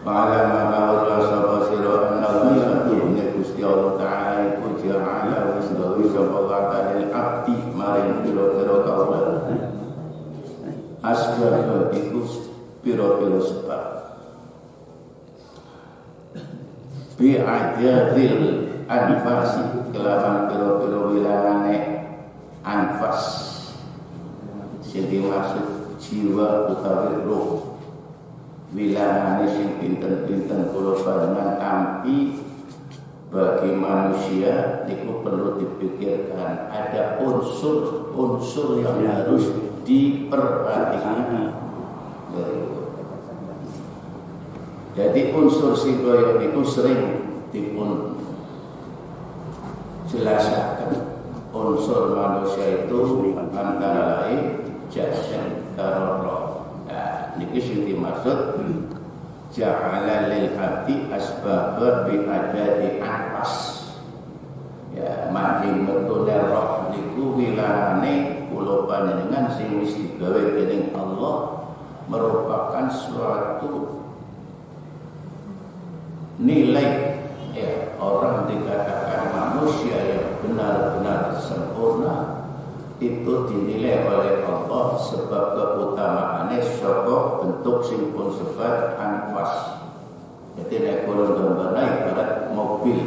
Wa'ala ma'ala sapa sira anna satune Gusti Allah Ta'ala iku ja'ala wis gawe sapa lil abdi maring pira-pira kawula asbab iku pira-pira sebab bi'adadil anfasi kelawan pira-pira wilangane anfas sing dimaksud jiwa utawi roh wilangane sing pinten-pinten kula panjenengan tampi bagi manusia itu perlu dipikirkan ada unsur-unsur yang harus diperhatikan. Jadi unsur sing kaya niku sering dipun jelaskan. Unsur manusia itu antara lain jasad karo roh. Nah, niki sing dimaksud ja'ala lil abdi asbaba bi adadi anfas. Ya, mancing metune roh niku wilangane kula panjenengan sing wis digawe dening Allah merupakan suatu nilai ya, orang dikatakan manusia yang benar-benar sempurna itu dinilai oleh Allah sebab keutamaannya saka bentuk sing pun sebat anfas. Jadi nek kula gambarna ibarat mobil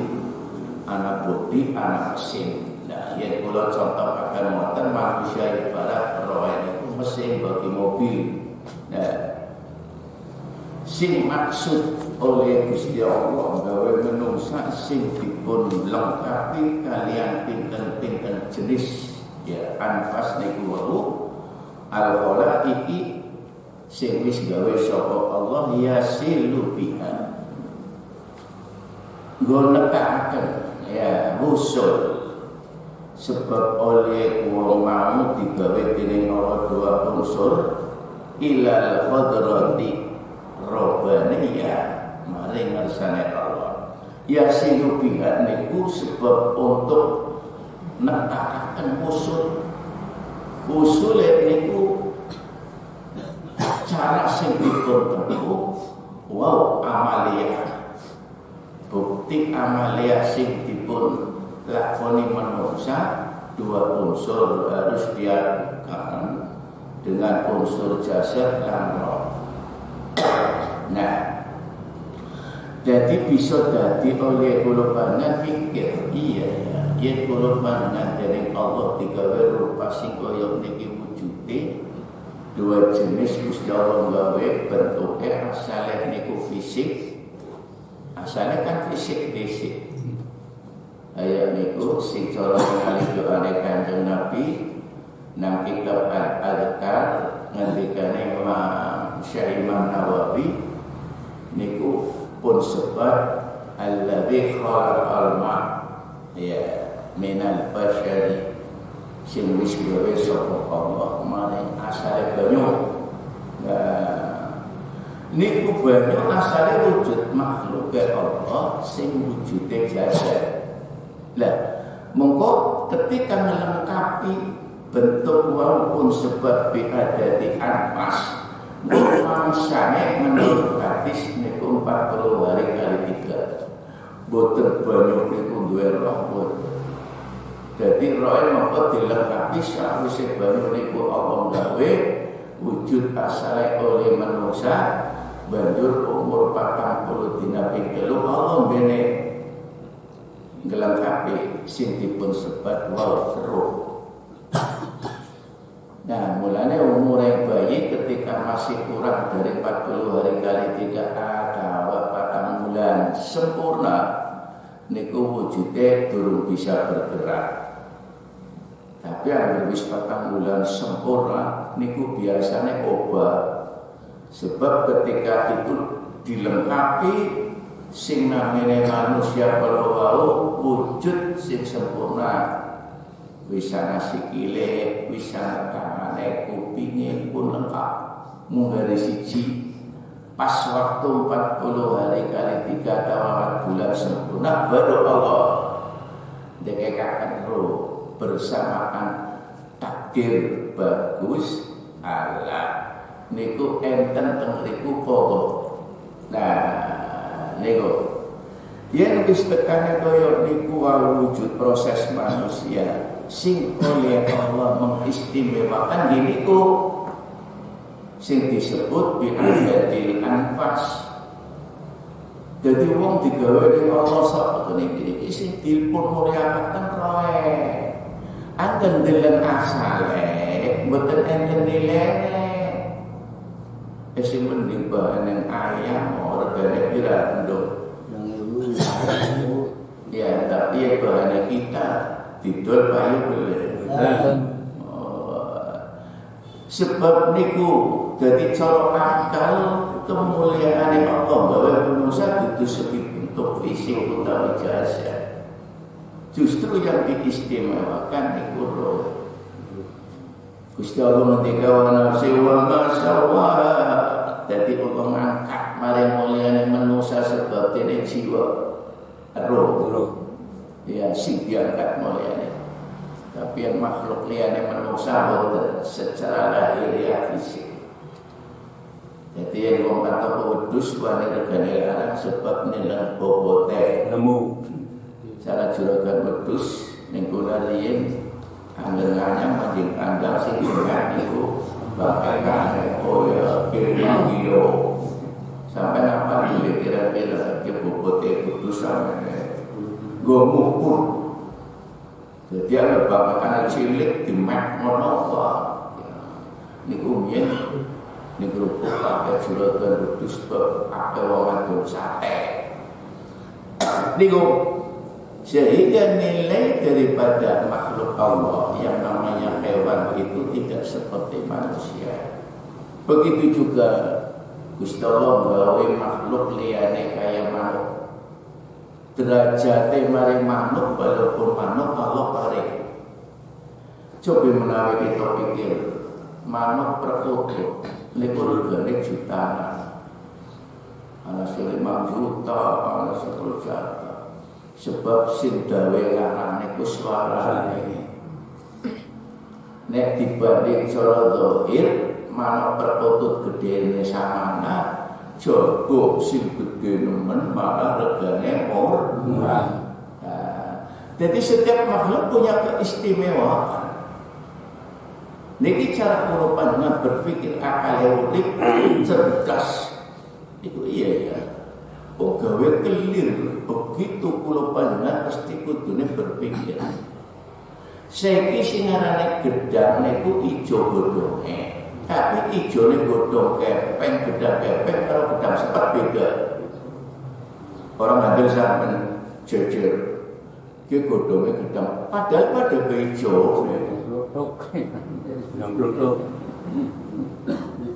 ana bodi ana mesin. Nah, yen kula contohaken ngoten manusia ibarat roh itu mesin bagi mobil. Nah, sing maksud oleh Gusti Allah gawe menungsa sing dipun lengkapi kalian pinten-pinten jenis ya anfas niku wau al-khalaiqi sing wis gawe sapa Allah yasilu biha gonekaken ya usul sebab oleh wong mau digawe dening Allah dua unsur ilal qadrati robbaniyah maring ngersane Allah yasilu biha niku sebab untuk nentakaken usul niku cara sing ditempuh wow amaliyah bukti amaliyah sing dipun lakoni manusia dua unsur harus diakan dengan unsur jasad dan roh. Nah, jadi bisa dadi oleh kula panjenengan pikir iya ya yen kula panjenengan dening Allah digawe rupa sing kaya niki wujude dua jenis Gusti Allah gawe bentuke asale niku fisik asale kan fisik dhisik kaya niku sing cara ngali doane Kanjeng Nabi nang kitab Al-Adhkar ngendikane Imam Nawawi niku pun sebab alladzi khalaqal ma ya minal bashari sing wis gawe sapa Allah maring asale banyu. Niku banyu asale wujud makhluk Allah sing wujude jasad. Lah mongko ketika melengkapi bentuk walaupun sebab biadati anfas mangsane menurut hadis niku 40 hari kali 3 boten banyu niku duwe roh. Jadi roh mongko dilengkapi sawise banyu niku Allah gawe wujud asale oleh manusia banjur umur 40 dina ping 3 Allah bene ngelengkapi sing dipun sebat wal roh. Nah, mulanya umur yang bayi ketika masih kurang dari 40 hari kali 3 atau 4 bulan sempurna niku wujudnya durung bisa bergerak. Tapi yang wis 4 bulan sempurna niku biasanya obat. Sebab ketika itu dilengkapi sing namine manusia kalau wujud sing sempurna. Bisa sikile, bisa tangane, kupingnya pun lengkap. Munggari siji pas waktu 40 hari kali 3 atau 4 bulan sempurna baru Allah dekekakan roh bersamaan takdir bagus Allah niku enten teng riku podo Nah, niku yen wis tekane kaya niku wujud proses manusia sing oleh Allah mengistimewakan niku sing disebut bi'adadil anfas. Jadi wong digawe ning Allah sak iki sing dipun mulyakaken roe. Anggen deleng asale mboten enten nilene. Sing mending bahan ayam regane pira nduk. Ya, tapi bahan kita didol payu beli. Sebab niku jadi cara akal kemuliaan Allah bahwa manusia itu sebentuk fisik utawi jasa. Justru yang diistimewakan niku roh. Gusti Allah ngendika wa nafsi wa ma sawa. Jadi Allah ngangkat mari mulyane manusia sebab dene jiwa roh. Ya sing diangkat mulyane. Tapi yang makhluk liyane manusia boten secara lahiriah fisik. Jadi yang wong kata wedhus wani regane larang sebab nilang bobote nemu. Cara juragan wedhus ning kula riyen anggen-anggen manjing kandang sing jenengan niku bakal kane koyo kilo sampai apa kira-kira ke bobote wedhus sampe go mupur. Jadi ada bakakan cilik di mek ngono kok. Niku mien niku pakai juragan wedhus pakai wong adol sate. Niku sehingga nilai daripada makhluk Allah yang namanya hewan itu tidak seperti manusia. Begitu juga Gusti Allah gawe makhluk liyane kaya manuk. Derajate mari manuk walaupun manuk Allah paring. Coba menawi kita pikir manuk perkutut niku regane jutaan. Ana 5 juta, ana 10 juta. Sebab sing dawe larane ku suarane. Nek dibanding cara zahir manuk perkutut gedene samana, jago sing gede nemen malah regane murah. Jadi setiap makhluk punya keistimewaan. Niki cara kula panjenengan berpikir akal urip cerdas. Itu iya ya. Oh gawe kelir begitu kula panjenengan mesti kudune berpikir. Saiki sing arane gedang niku ijo godhonge. Tapi ijone godhong kepeng, gedang kepeng karo gedang sepet beda. Orang ngambil sampean jejer. Ki godhonge gedang padahal pada ijo.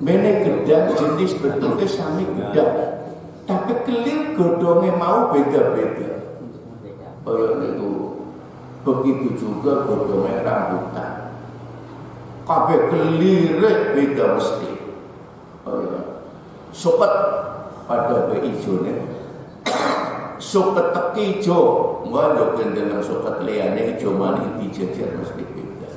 Mene gedang jenis bentuknya sami gedang, tapi kelir godhonge mau beda-beda. Itu begitu juga godhonge rambutan. Kabeh kelire beda mesti. Sopet pada beijone. Sopet teki ijo, ngono gendeng sopet liyane ijo maning dijejer mesti beda.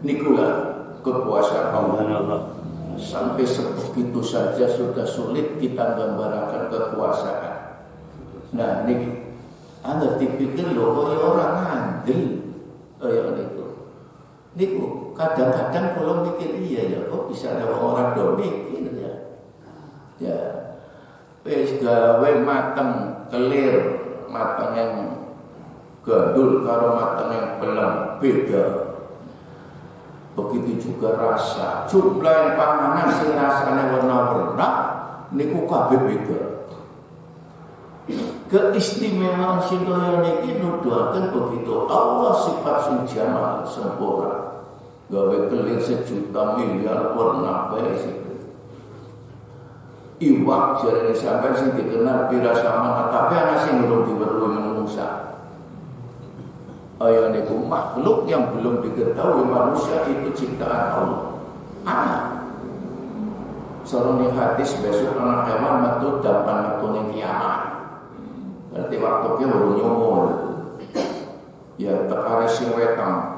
Nikulah kekuasaan Allah. Sampai sebegitu saja sudah sulit kita gambarkan kekuasaan. Nah, niki Anda dipikir loh kaya orang ngandel kaya niku kadang-kadang kalau mikir iya ya kok bisa ada orang do mikir ya wis gawe mateng kelir mateng yang gandul karo mateng yang belum beda. Begitu juga rasa jumlah yang panganan sing rasane warna-warna niku kabeh beda. Keistimewaan sing kaya niki nuduhaken begitu Allah sifat sing jamal sempurna. Gawe kelir sejuta miliar warna bae sing. Iwak jarene sampeyan sing dikenal pira sama tapi ana sing belum diweruhi manungsa. Ayo niku makhluk yang belum diketahui manusia itu ciptaan Allah. Anak. Sareng hadis besok anak hewan metu dapan metu ning kiamat. Berarti waktunya baru nyomol. Ya tekare sing wetan.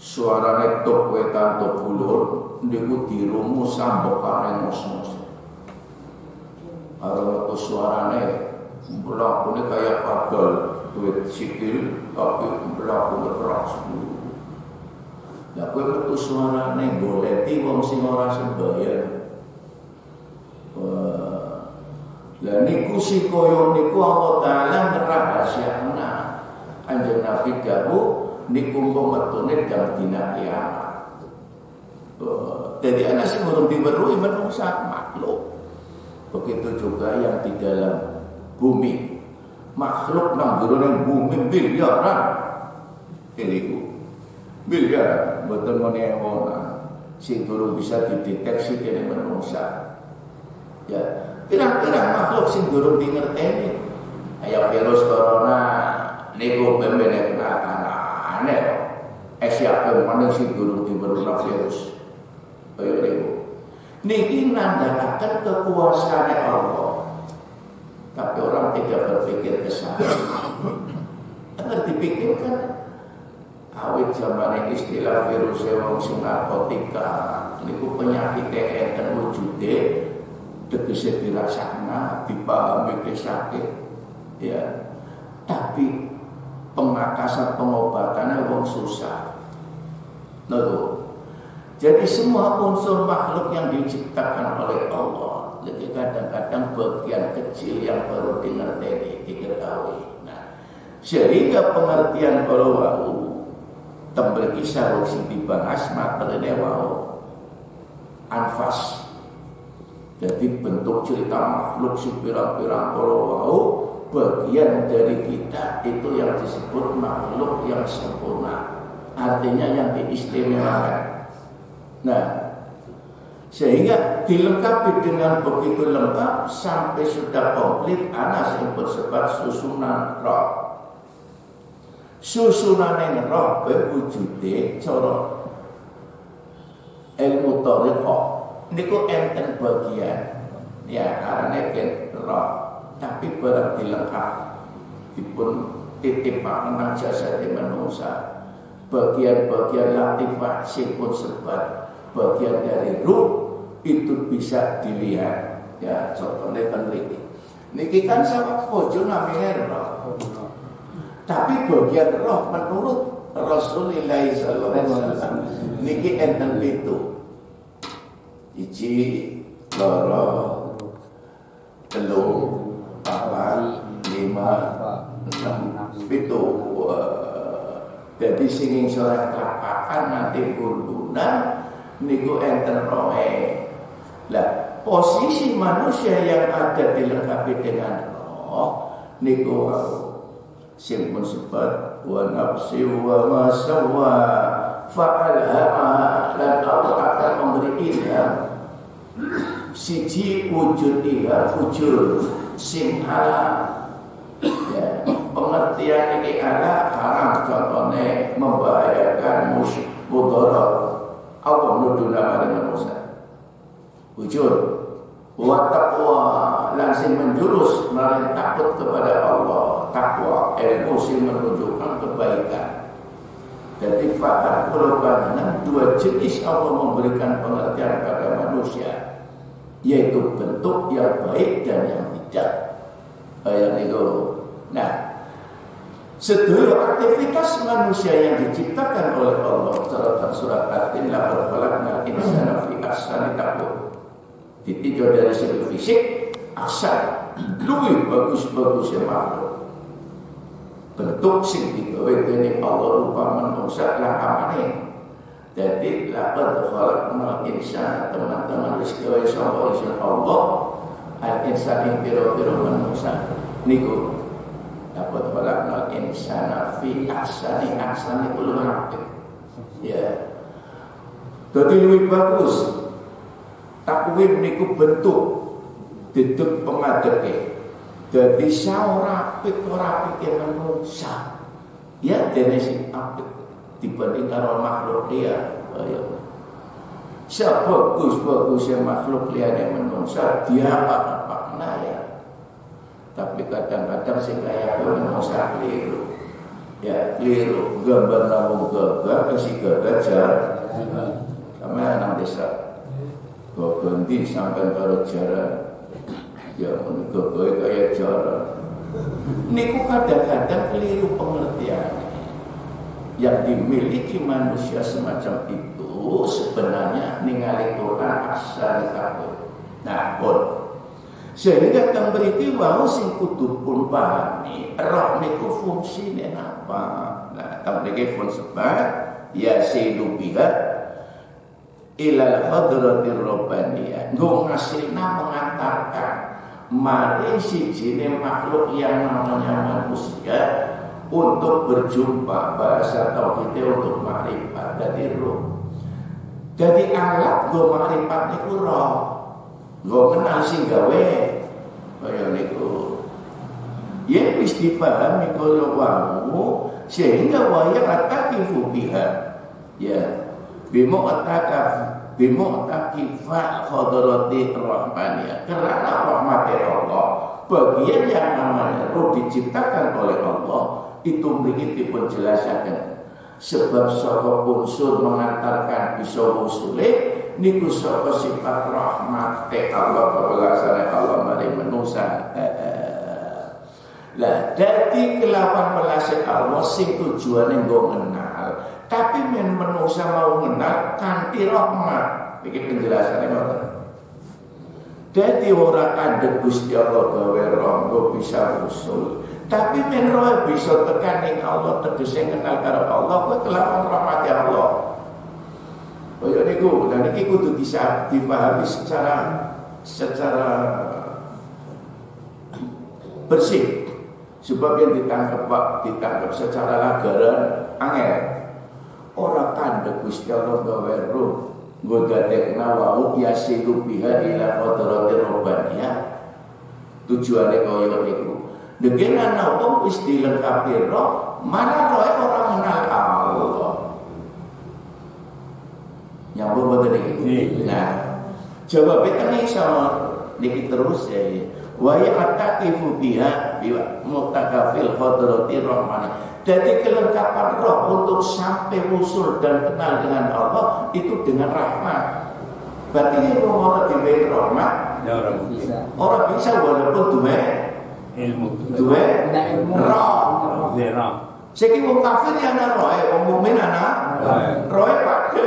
Suarane tok wetan tok bulur niku dirumus sambokane mos-mos. Melakukannya kayak padal duit sikil tapi melakukan keras. Nah, kowe metu suarane goleti wong sing ora sembahyang. Lah niku si koyo niku Allah Taala ngerahasiakna. Kanjeng Nabi dawuh niku metune jam dina kiamat. Jadi anak sing urung diweruhi manungsa makhluk. Begitu juga yang di dalam bumi. Makhluk nang jero bumi miliaran. Niku miliar mboten menewona sing durung bisa dideteksi dening manungsa. Ya, pirang-pirang makhluk sing durung dingerteni. Kaya virus corona niku ben-ben aneh. Siapa maning sing durung diweruhi virus. Kaya niku. Niki nandhakaken kekuasaan Allah. Tapi orang tidak berpikir ke sana. Agar dipikirkan awit zaman istilah virus wong sing narkotika niku penyakit enten wujude tegese dirasakna dipahami ke sakit ya tapi pengakasan pengobatannya wong susah. Nah, jadi semua unsur makhluk yang diciptakan oleh Allah jadi kadang-kadang bagian kecil yang baru diketahui. Nah, sehingga pengertian kalau wau tembel kisah sing dibahas materine wau anfas. Jadi bentuk cerita makhluk si pirang-pirang kalau wau bagian dari kita itu yang disebut makhluk yang sempurna. Artinya yang diistimewakan. Nah, sehingga dilengkapi dengan begitu lengkap sampai sudah komplit ana sing bersifat susunan roh. Susunane roh wujude cara ilmu thariqah niku enten bagian ya arane ken roh tapi barang dilengkap dipun titipaken nang jasad manusia bagian-bagian latifah sing pun sebat bagian dari ruh itu bisa dilihat ya contohnya ten niki kan sama bojo namanya roh. Tapi bagian roh menurut Rasulullah sallallahu alaihi wasallam niki enten pitu. 1, 2, 3, 4, 5, 6, 7. Jadi sing sore kelapakan nanti kundunan niku enten rohe. Lah posisi manusia yang ada dilengkapi dengan roh niku sing pun sebut wa nafsi wa ma sawwa fa'alhamaha dan Allah akan memberi ilham siji wujud ilham fujur sing halal ya pengertian ini ala haram contohnya membahayakan mudarat apa nuduh nama manusia wujud wa taqwa langsung menjurus maring takut kepada Allah takwa ilmu sing menunjukkan kebaikan. Jadi faham kalau panjenengan dua jenis Allah memberikan pengertian pada manusia yaitu bentuk yang baik dan yang tidak. Ayat itu. Nah, sedaya aktivitas manusia yang diciptakan oleh Allah dalam surat At-Tin la khalaqnal insana fi ahsani taqwim. Ditinjau dari segi fisik, asal luwih bagus-bagusnya makhluk. Bentuk sing digawe dening Allah rupa manusia lan amane. Jadi laqad khalaqnal insana teman-teman wis gawe sapa insun Allah al-insan ing pira-pira manusia niku laqad khalaqnal insana fi ahsani luwih apik. Ya. Dadi luwih bagus. Takwim niku bentuk duduk pengadeke. Jadi ora apik manusia. Ya dene sing apik dibanding karo makhluk liya. Ayo. Sebagus-bagusnya makhluk liyane manusia dia apa-apa ya. Tapi kadang-kadang sing kaya manusia keliru. Ya keliru. Gambar namung gagah isi gagah jarak. Sama nang desa. Ganti sampai karo jarak ya menikah kaya jarak Niku kadang-kadang keliru pengertian. Yang dimiliki manusia semacam itu sebenarnya ningali Quran asal kabeh. Nah, pun sehingga teng mriki wau sing kudu pun pahami roh niku fungsine napa. Nah, teng mriki pun sebab yasilu biha ilal hadratir rabbaniyah. Nggo ngasilna mengantarkan mari sijine makhluk yang namanya manusia untuk berjumpa bahasa tauhidnya untuk makrifat dari roh. Jadi alat go makrifat niku roh. Go kenal sing gawe kaya niku. Yen wis dipahami kaya wau sehingga waya atakifu biha. Ya, bimu'takifat hadrati rahmaniyah. Karena rahmat Allah bagian yang namanya roh diciptakan oleh Allah itu begitu pun jelaskan sebab saka unsur mengantarkan bisa usule niku saka sifat rahmat Allah kewelasan Allah mari manusa. Lah dadi kelawan welas Allah sing tujuane nggo kenal tapi men manusa mau kenal kanthi rahmat iki penjelasane ngoten. Dadi ora kandhek Gusti Allah gawe roh bisa usul. Tapi men roh bisa tekan ning Allah tegese kenal karo Allah kuwi kelawan rahmat Allah. Kaya niku, dan iki kudu bisa dipahami secara bersih. Sebab yang ditangkap secara lagaran angel. Ora kandhek Gusti Allah gawe roh nggo dadekna wau yasilu biha ila hadratir rabbaniyah. Tujuane kaya niku. Dengan wong wis dilengkapi roh, mana roh orang mengenal Allah. Nyambung boten iki. Nah, jawabnya kan iso niki terus ya. Wa ya'taqifu biha bi mutakafil hadratir rahman. Jadi kelengkapan roh untuk sampai usul dan kenal dengan Allah itu dengan rahmat. Berarti ini orang diberi rahmat, ya orang bisa walaupun ilmu roh. Seki wong kafir ya ana roh, wong mukmin ana roh padha.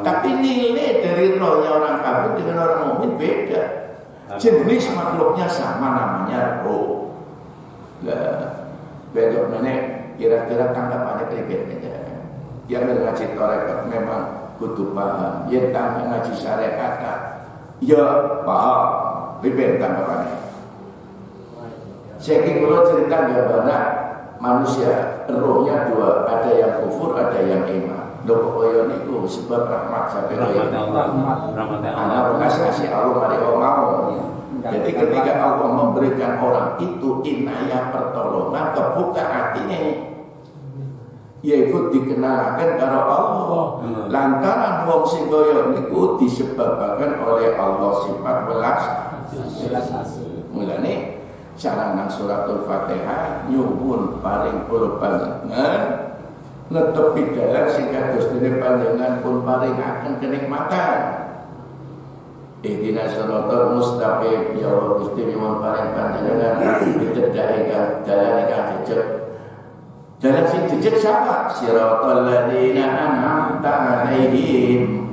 Tapi nilai dari rohnya orang kafir dengan orang mukmin beda. Jenis makhluknya sama namanya roh. Lah, besok mana kira-kira tanggapannya pribadi aja. Yang ngaji tarekat memang kudu paham. Yang ngaji syariat ya paham. Pribadi tanggapannya. Saya kalau cerita bagaimana manusia rohnya dua, ada yang kufur, ada yang iman. Dokoyo niku sebab rahmat sampai rahmat Allah kasih Allah mari mau. Jadi ketika Allah memberikan orang itu inayah pertolongan kebuka hatinya, yaitu dikenalkan karo Allah. Lantaran wong sing kaya niku disebabkan oleh Allah sifat welas mulane cara nang suratul Fatihah nyuwun paring kula panjenengan netepi dalan sing kados dene panjenengan pun paringaken kenikmatan. Ihdinas siratal mustaqim ya Allah Gusti nyuwun paring panjenengan didedhake dalan ingkang jejeg. Dalan sing jejeg sapa? Siratal ladzina an'amta 'alaihim.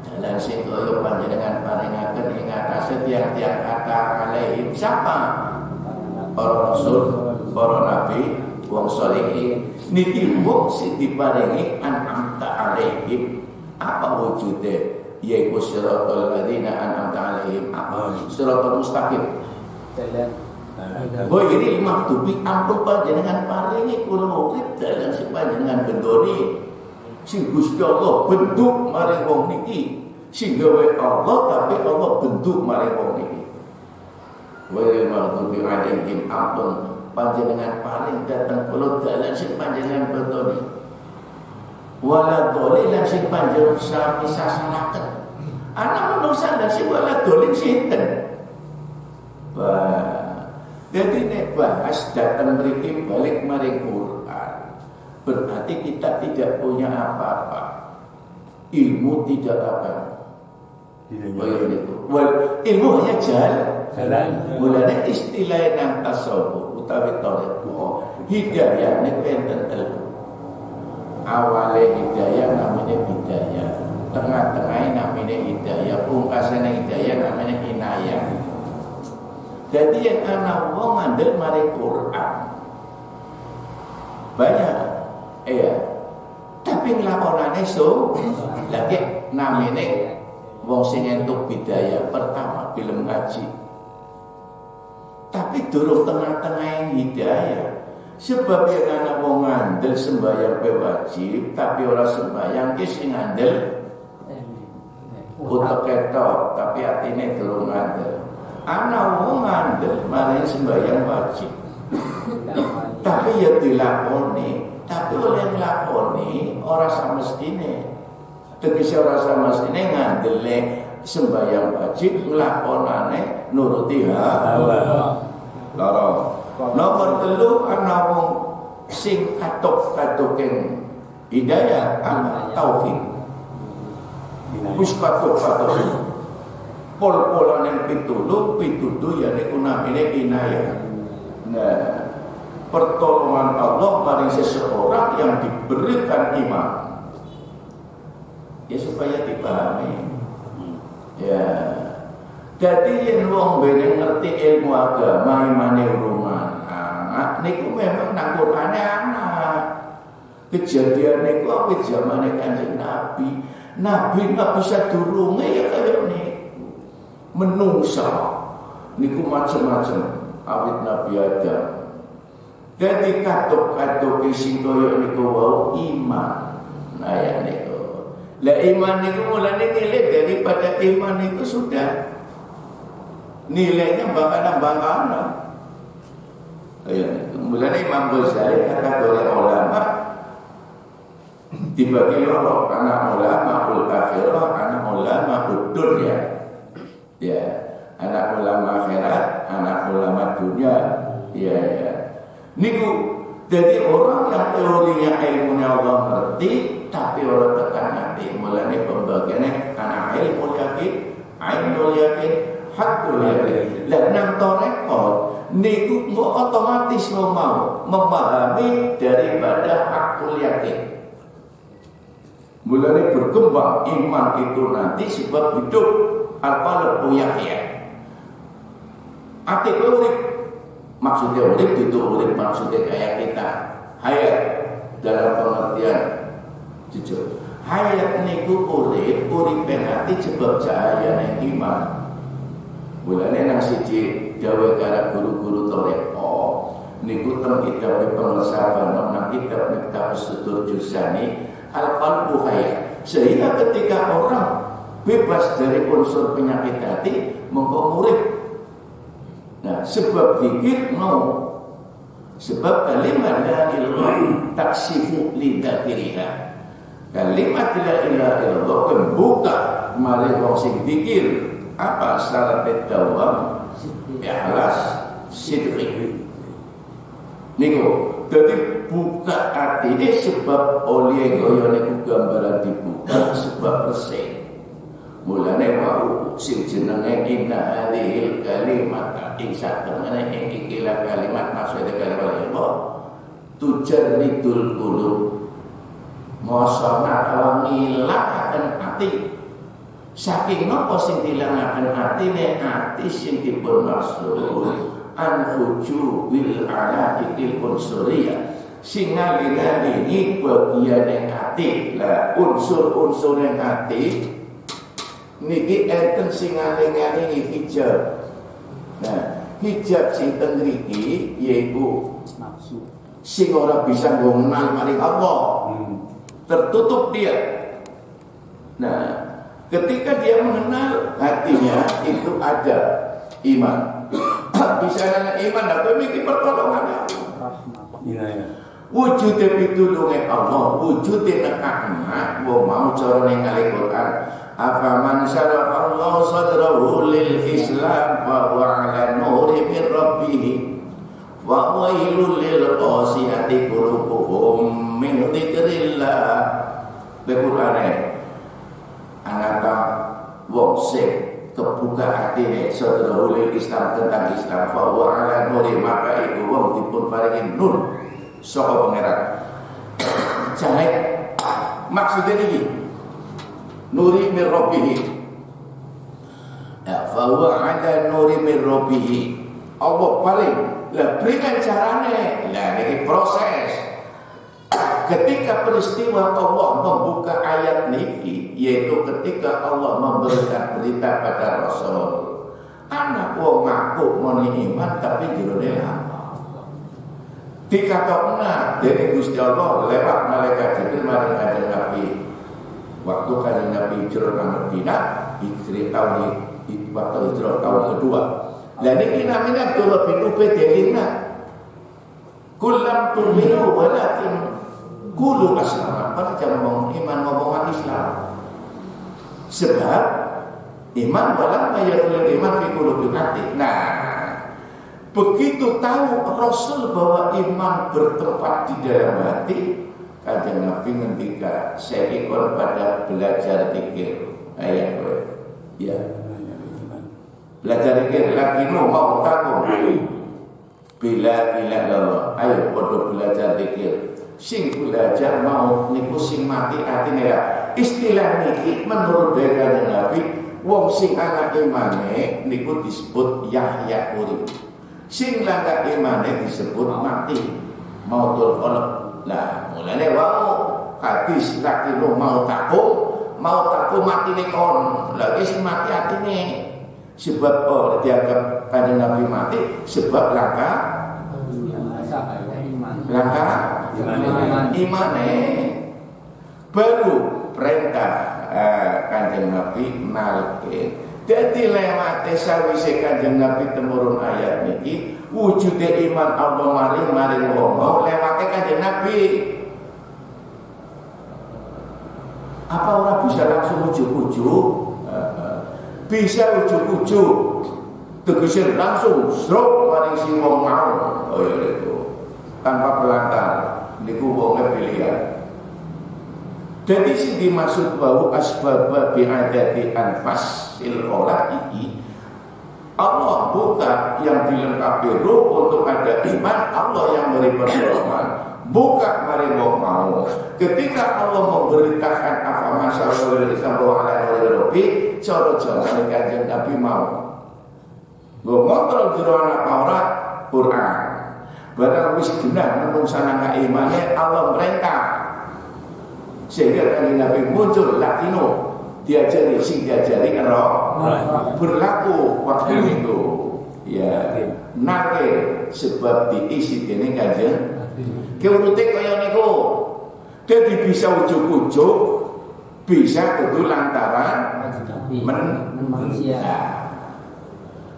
Dalan sing kaya panjenengan paringaken ing atase tiyang-tiyang kata alaihim sapa? Para rasul, para nabi, wong sholihin. Niki wong sing diparingi an'amta alaihim. Apa wujude? Yaitu siratal ladzina an'amta alaihim. Apa? Siratal mustaqim. Oh ini maktubi ampun panjenengan paringi kula urip dalan sing panjenengan gendoni. Sing Gusti Allah bentuk maring wong niki. Sing gawe Allah tapi Allah bentuk maring wong niki. Wa maktubi alaihim ampun panjenengan paring datang kula dalan sing panjenengan gendoni. Wala dolilan sing panjenengan sami sasanaken. Anak manusia dan si wala dolin sinten. Jadi nek bahas datang mriki balik maring Quran. Berarti kita tidak punya apa-apa. Ilmu tidak apa. Kaya niku. Wal ilmu hanya jalan. Mulane istilah nang tasawuf utawi tarekat hidayah niku enten telu. Awale hidayah namanya hidayah, tengah-tengahnya namanya hidayah, pungkasane hidayah namanya inayah. Jadi yang ana wong ngandel mari Quran banyak, tapi nglakonane lagi namine wong sing entuk hidayah pertama film ngaji. Tapi durung tengah-tengah hidayah. Sebab yang ana wong ngandel sembahyang wajib tapi ora sembahyang ki sing ngandel utek ketok tapi atine durung ngandel. Ana wong ngandel mari sembahyang wajib. Tapi ya dilakoni, tapi oleh nglakoni ora samestine. Tegese ora samestine ngandele sembahyang wajib nglakonane nuruti hawa. Loro. Nomor telu ana wong sing katok-katoken hidayah ana taufik. Wis katok-katok. Pol-polan yang pituduh ya niku namine inayah. Nah, pertolongan Allah paling seseorang yang diberikan iman. Ya supaya dipahami. Ya. Jadi yen wong ben ngerti ilmu agama imane urungan. Niku memang nang Qur'ane ana. Kejadian niku awit zamane Kanjeng Nabi. Nabi bisa durunge ya kaya niku. Menungsa niku macam-macam awit Nabi Adam. Jadi katok-katok sing kaya niku wau iman. Nah ya niku. Lah iman niku mulane nilai daripada iman itu sudah nilainya bakal nambah. Mulane Imam Ghazali kata oleh ulama dibagi loro, ana ulama ul akhirah, ana ulama dunya. Ya, anak ulama akhirat, anak ulama dunia. Ya. Niku jadi orang yang teorinya ilmunya Allah ngerti, tapi orang tekan hati. Mulane pembagiannya ana ilmu yakin, ainul yakin, hakul yakin. Lah nang tarekat niku otomatis mau memahami daripada hakul yakin. Mulane berkembang iman itu nanti sebab hidup al-qalbu yahya. Ati urip maksudnya urip itu urip maksudnya kayak kita hayat dalam pengertian jujur. Hayat niku urip ati sebab cahaya iman. Mulane nang siji dawuh karo guru-guru tarekat niku teng kitab pengesahan nang kitab Sutur Jusani al-qalbu hayat. Sehingga ketika orang bebas dari unsur penyakit hati mengko urip. Nah, sebab zikir mau sebab kalimat la ilaha taksifu lidzakiriha. Kalimat la ilaha illallah membuka mari wong sing zikir apa syarat dawam ikhlas sidqi. Niku dadi buka atine sebab oleh kaya niku gambaran dibuka sebab resik. Mulane wau sing jenenge inna hadhil kalimat ing sakmene iki kalimat maksudnya kalimat apa tujarridul qulub mosona awang ngilangake ati saking napa sing dilangaken atine ati sing dipun maksud anfuju bil alatil unsuriyah sing ngalih-alih bagian ati lah unsur-unsur ati niki enten sing ngaling-alingi hijab. Nah, hijab sing ten mriki yaiku nafsu. Sing ora bisa ngenal maring Allah. Tertutup dia. Nah, ketika dia mengenal hatinya itu ada iman. Bisa ada iman tapi mikir pertolongan Allah. Wujudnya pitulunge Allah, wujudnya nekakna wa mau cara ningali Quran. Afaman syaraha Allah sadrahu lil Islam wa huwa ala nuri min rabbih wa wailul lil qasiyati qulubuhum min dzikrillah. Qur'ane anata wong sing kebuka atine sadrahul Islam tentang Islam fa wa ala nuri maka iku wong dipun paringi nur saka pangeran. Cahaya maksudnya ini nuri min rabbihi ya fa wa ala nuri min rabbihi Allah paling lah berikan carane lah ini proses. Ketika peristiwa Allah membuka ayat niki, yaitu ketika Allah memberikan berita pada Rasul, anak wong ngaku moni iman tapi jerone apa? Dikatakan dari Gusti Allah lewat malaikat Jibril maring kanjeng Nabi. Waktu kanjeng Nabi hijrah ke Madinah, waktu hijrah tahun kedua. Lah niki namanya Abdullah bin Ubay delina. Kulam tu'minu walakin Kulu aslam, apa jangan iman ngomongan Islam. Sebab iman walam mayadul iman fi qulubil hati. Nah, begitu tahu Rasul bahwa iman bertempat di dalam hati, kanjeng Nabi ngendika, saya ikut pada belajar zikir. Ayat ya. Belajar zikir lagi mau takum. Bila ilallah. Ayo podo belajar zikir. Sing belajar mau niku sing mati atine ya. Istilah niki menurut kanjeng Nabi wong sing ana imane niku disebut Yahya urip. Sing langka imane disebut mati mautul qalb. Lah mulane wau hadis laki lu mau takut mati ning kon. Lagi sing mati atine sebab dianggap kanjeng Nabi mati sebab langka imane baru perintah kanjeng Nabi nalke. Jadi lewate sawise kanjeng Nabi temurun ayat niki wujude iman Allah maring wong lewate kanjeng Nabi. Apa orang bisa langsung ujuk-ujuk? Bisa ujuk-ujuk. Tegese langsung stroke maring si wong mau. Oh ya itu. Tanpa pelantar niku wonge pilihan. Jadi sing dimaksud bahwa asbab bi'adati anfas olah iki Allah buka yang dilengkapi ruh untuk ada iman, Allah yang beri pertolongan buka mari mau. Ketika Allah memberitakan apa masalah sallallahu alaihi wasallam cara-cara kanjeng Nabi mau ngontrol jero anak Taurat Quran. Barang wis genah menungsa nang imane Allah merintah. Sehingga kanjeng Nabi muncul latino diajari sing diajari karo berlaku waktu itu. Ya, nakir sebab diisi dening kanjeng. Keurute kaya niku. Dadi bisa ujuk-ujuk, bisa kudu lantaran manusia.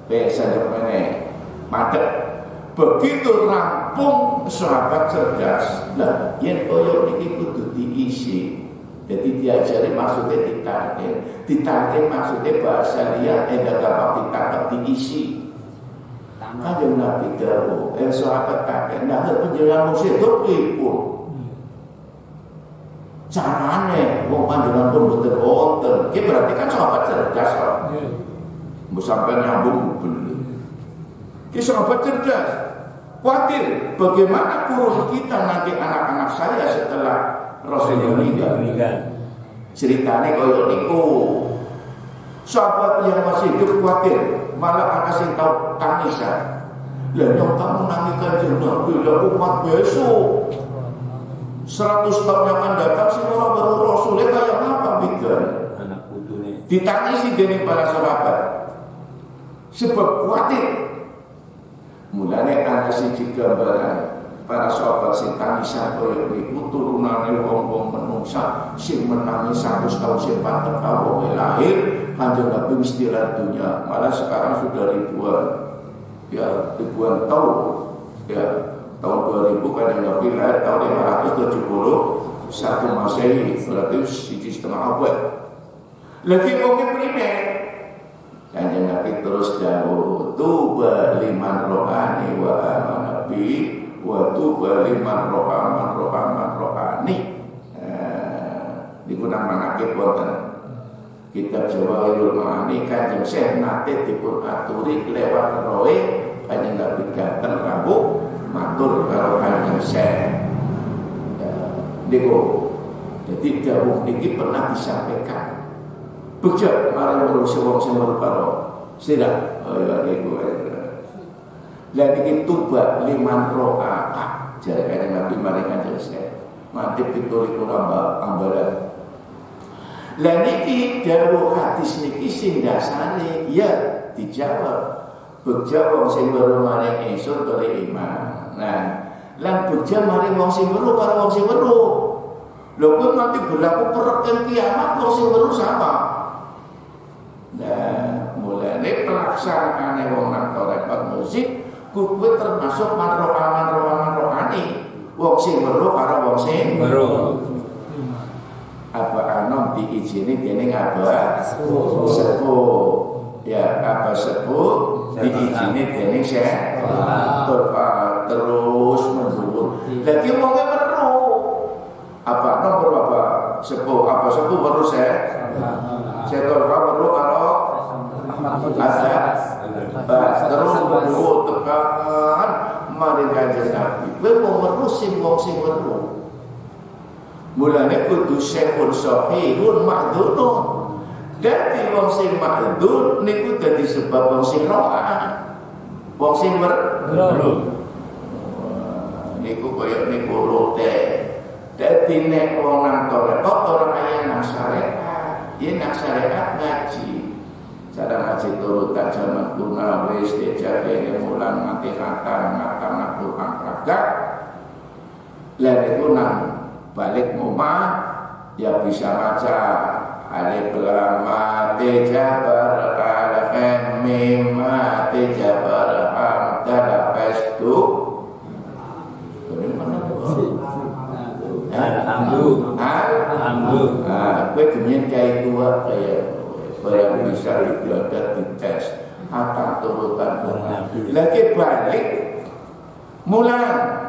Biasa jepene padhet. Begitu rampung sahabat cerdas. Lah yen koyo niki kudu diisi. Jadi diajari maksudnya ditarget maksudnya bahasa liya gampang ditangkap diisi. Kanjeng Nabi dawuh, sahabat kakek ndak panjenengan mesti pripun. Carane wong panjenengan pun boten wonten. Iki berarti kan sahabat cerdas kok. Mbok sampeyan nyambung bener. Ki sahabat cerdas. Khawatir bagaimana kurun kita nanti anak-anak saya setelah Rasulullah meninggal. Ceritanya kaya niku. Sahabat yang masih hidup khawatir, malah ana sing tau tangisan. Lah yang kamu nangis kanjeng Nabi lah umat besok 100 tahun yang akan datang si orang baru Rasulnya kayak apa bidan? Anak putune. Ditangisi dening para sahabat. Sebab khawatir. Mulane ana siji gambaran para sahabat sing tangisan kaya niku turunane wong-wong menungsa sing menangis 100 tahun sing panten kawong lahir kanjeng Nabi wis tilar dunya, malah sekarang sudah ribuan tahun ya, tahun 2000 kanjeng Nabi lahir tahun 571 Masehi, berarti siji setengah abad. Lagi wong primer kanjeng Nabi terus jauh tuba liman rohani wa amanabi wa tuba liman rohani. Niku nang manakib wonten. kitab Jawahirul Ma'ani Kanjeng Syekh nate dipun aturi lewat roe Kanjeng Nabi dateng Rabu matur karo Kanjeng Syekh. Niku jadi dawuh niki pernah disampaikan. Bejo marang wong sing karo sira niku. Lah niki tuba 5 rakaat jare Kanjeng Nabi maring Kanjeng Syekh. Mantip pituriku ambalan. Lah niki dawuh hadis niki sing dasare ya dijawab. Bejo wong sing weruh maring ingsun kali iman. Nah, lan bejo maring wong sing weruh karo wong sing weruh. Lho kuwi nanti berlaku pereken kiamat wong sing weruh sama. Nah, mulane pelaksanaane wong nang tarekat musik kuwi termasuk manroaman rohani. Wong sing weruh karo wong sing weruh. Apa anom diizini dening Abah Sepuh. Ya, Abah Sepuh diizini dening Syekh. Terus menurut. Lagi wonge weruh. Apa nomor Abah Sepuh? Abah Sepuh weruh Syekh. Syekh weruh karo ada terus weruh tekan maring Kanjeng Nabi. Kowe wong weruh sing weruh. Mulane kudu syekhun sahihun ma'dzunun. Dadi wong sing ma'dzun niku dadi sebab wong sing ro'ah. Wong sing weruh. Niku kaya niku rote. Dadi nek wong nang tarekat ora kaya nang syariat. Yen nang syariat ngaji. Cara ngaji turutan zaman kuna wis dijake mulang nganti khatam Al-Qur'an kagak. Lah niku nang balik rumah ya bisa baca alif lam mati jabar alif mim mati jabar hamdalah pestu. Alhamdulillah. Kowe genyen kae tua kaya barang bisa ibadah dites akan turutan lagi balik mulang.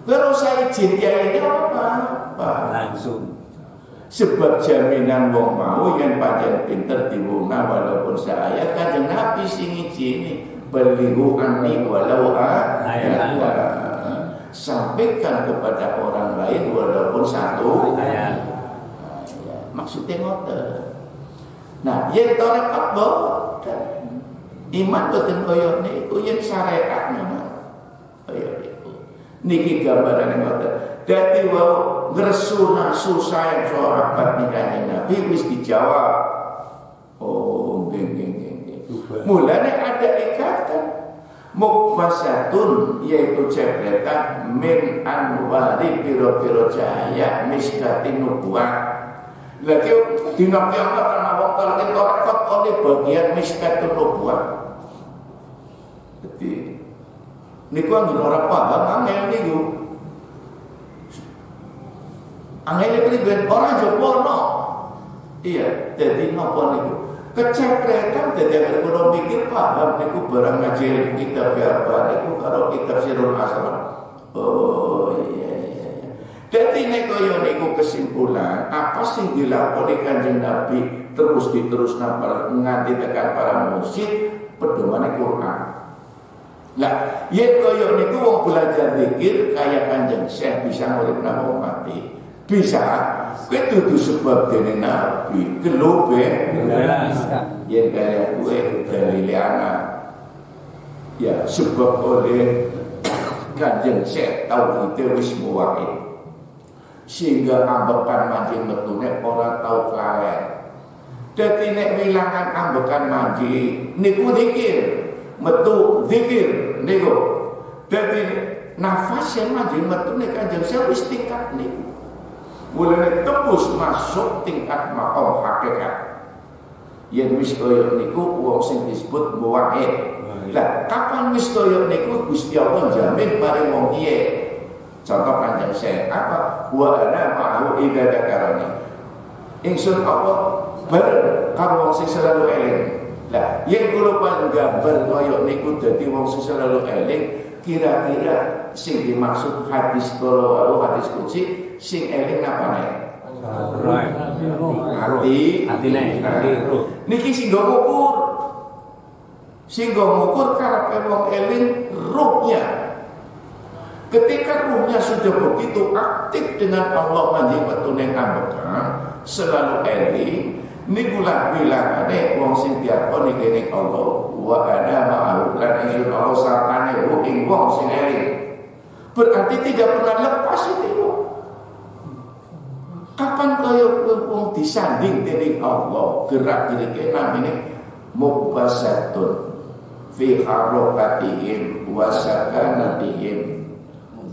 Kalau saya izin kiai ini apa? Langsung. Sebab jaminan wong mau yang pancen pinter diwunga walaupun saya Kanjeng Nabi sing izini belighu anni walau ayat. Sampaikan kepada orang lain walaupun satu ayat. Maksudnya ngoten. Nah, yen tarekat boten. Iman boten koyo niku yen syariat kaya niki gambaran ngoten. Dadi wau ngresu nasu sayang sahabat nikahnya Nabi wis dijawab. Oh, nggih. Mulane ada ikatan mukmasatun yaitu jabretan min anwari piro-piro cahaya miskatin nubuwah. Lagi dina kiamat ana wong kalih tarekat oleh bagian miskatun nubuwah. Dadi niku anggere ora paham angel niku. Angel iki ora jopono. Iya, dadi napa niku? Kecepretan dadi nek kula mikir paham niku barang ngaji kitab apa niku karo kitab Sirul Asrar. Oh iya. Dadi nek kaya niku kesimpulan apa sing dilakoni Kanjeng Nabi terus diterusna nganti tekan para mursyid pedomane Quran. Lah, yen kaya niku wong belajar zikir kaya Kanjeng Syekh bisa nguripna wong mati. Bisa. Kowe dudu sebab dene Nabi, gelobe. Yen kaya kowe dalile anak. Ya, sebab oleh Kanjeng Syekh tauhid wis muwahhid. Sehingga ambekan manji metune ora tau kelalen. Dadi nek wilangan ambekan manji niku zikir. Metu zikir niku. Dadi nafas yang maju metu nek Kanjeng Syekh wis tingkat niku. Mulane tembus masuk tingkat maqam hakikat. Yen wis kaya niku wong sing disebut muwahhid. Lah kapan wis kaya niku Gusti Allah jamin paring wong kiye. Contoh Kanjeng Syekh apa? Wa ana ma'ahu idza dzakarani. Ingsun Allah bareng karo wong sing selalu eling. Lah, yen kula panggambar kaya niku dadi wong sing selalu eling, kira-kira sing dimaksud hadis kala hadis kunci sing eling napane? Atine. Niki sing ngukur. Sing ngukur karepe wong eling ruhnya. Ketika ruhnya sudah begitu aktif dengan Allah manjing wetune ambekan, selalu eling niku lah bilangane wong sing diakoni kene Allah wa ana ma'ahu lan ingsun Allah sartane ing wong sing eling. Berarti tidak pernah lepas itu. Kapan kaya wong disanding dening Allah, gerak-gerike namine mubasatun fi harakatihim wa sakanatihim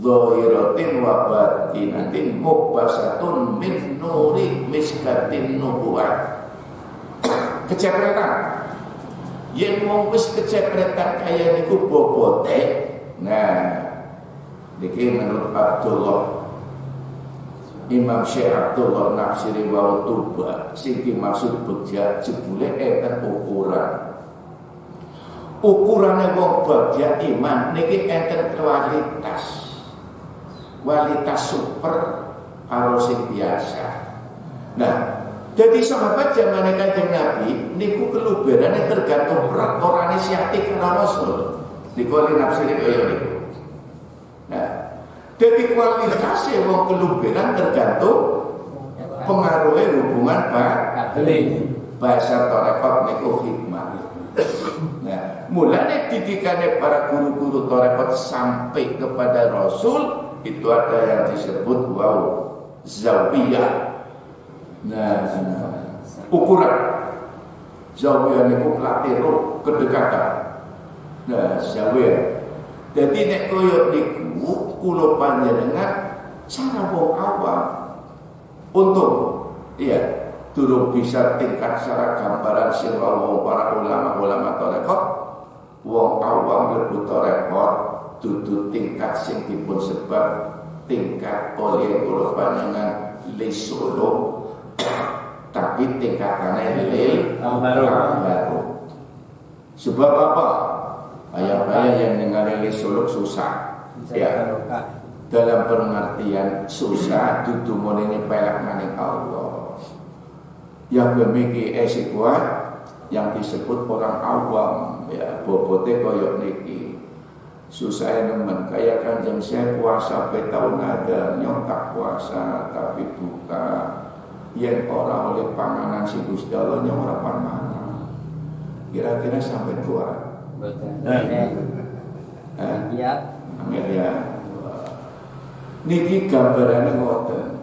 dhahiratin wa batinatin mubasatun min nuri miskatin nubuwah. Kecepretan. Yen wong wis kecepretan kaya niku bobote. Nah, niki menurut Abdullah Imam Syekh Abdullah Nafsiri wa Tuba sing dimaksud bejat jebule enten ukuran. Ukurane wong bagja iman niki enten kualitas. Kualitas super karo sing biasa. Nah, jadi sahabat zaman Kanjeng Nabi niku keluberane tergantung berat orang inisiatif karo Rasul. Niku nafsiri kaya niku. Nah, jadi kualitasnya wong keluberan tergantung pengaruhnya hubungan bahasa tarekat niku hikmah. Nah, mulanya didikannya para guru-guru tarekat sampai kepada Rasul itu ada yang disebut zawiyah. Nah, ukuran zawiyah niku latiro kedekatan. Nah, zawiyah. Jadi nek koyo niku kula panjenengan cara wong awam untuk durung bisa tingkat secara gambaran sing wong para ulama-ulama tarekat wong awam mlebu tarekat dudu tingkat sing dipun sebab tingkat oleh kula panjenengan lisolo tapi tingkatane lil baru. Sebab apa? Ayat-ayat yang dengar lisolok susah. Ya. Dalam pengertian susah dudu monene pelak maning Allah. Yang memiliki kuat yang disebut orang awam ya bobote koyok niki. Susah nemen kaya Kanjeng saya puasa tahun ada nyontak puasa tapi buka yen ora oleh panganan si Gusti Allah nyong ora panganan. Kira-kira sampai kuat. Iya. Ya. Niki gambarannya ngoten.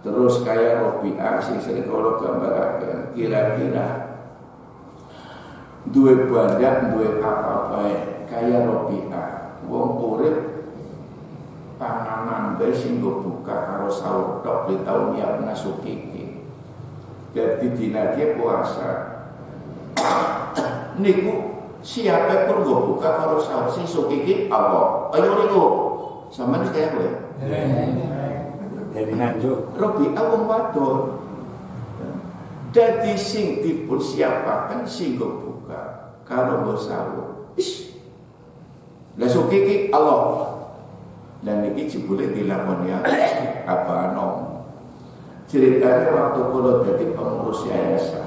Terus kaya Robi'ah sing sering kula gambaraken kira-kira duwe bandak duwe apa bae kaya Robi'ah. Wong urip panganan bae sing buka karo sahur tok di taun ya nasukiki. Dadi dinake puasa. Niku siapa pun gue buka kalau sahur sih sukiki Allah. Ayo niku sama nih kayak gue. Jadi nanjuk. Robi awam wadon. Jadi sing dipun siapakan sing gue buka kalau gue sahur. Lah sukiki Allah. Dan ini jebule dilakoni apa nom. Ceritanya waktu kulo jadi pengurus yayasan.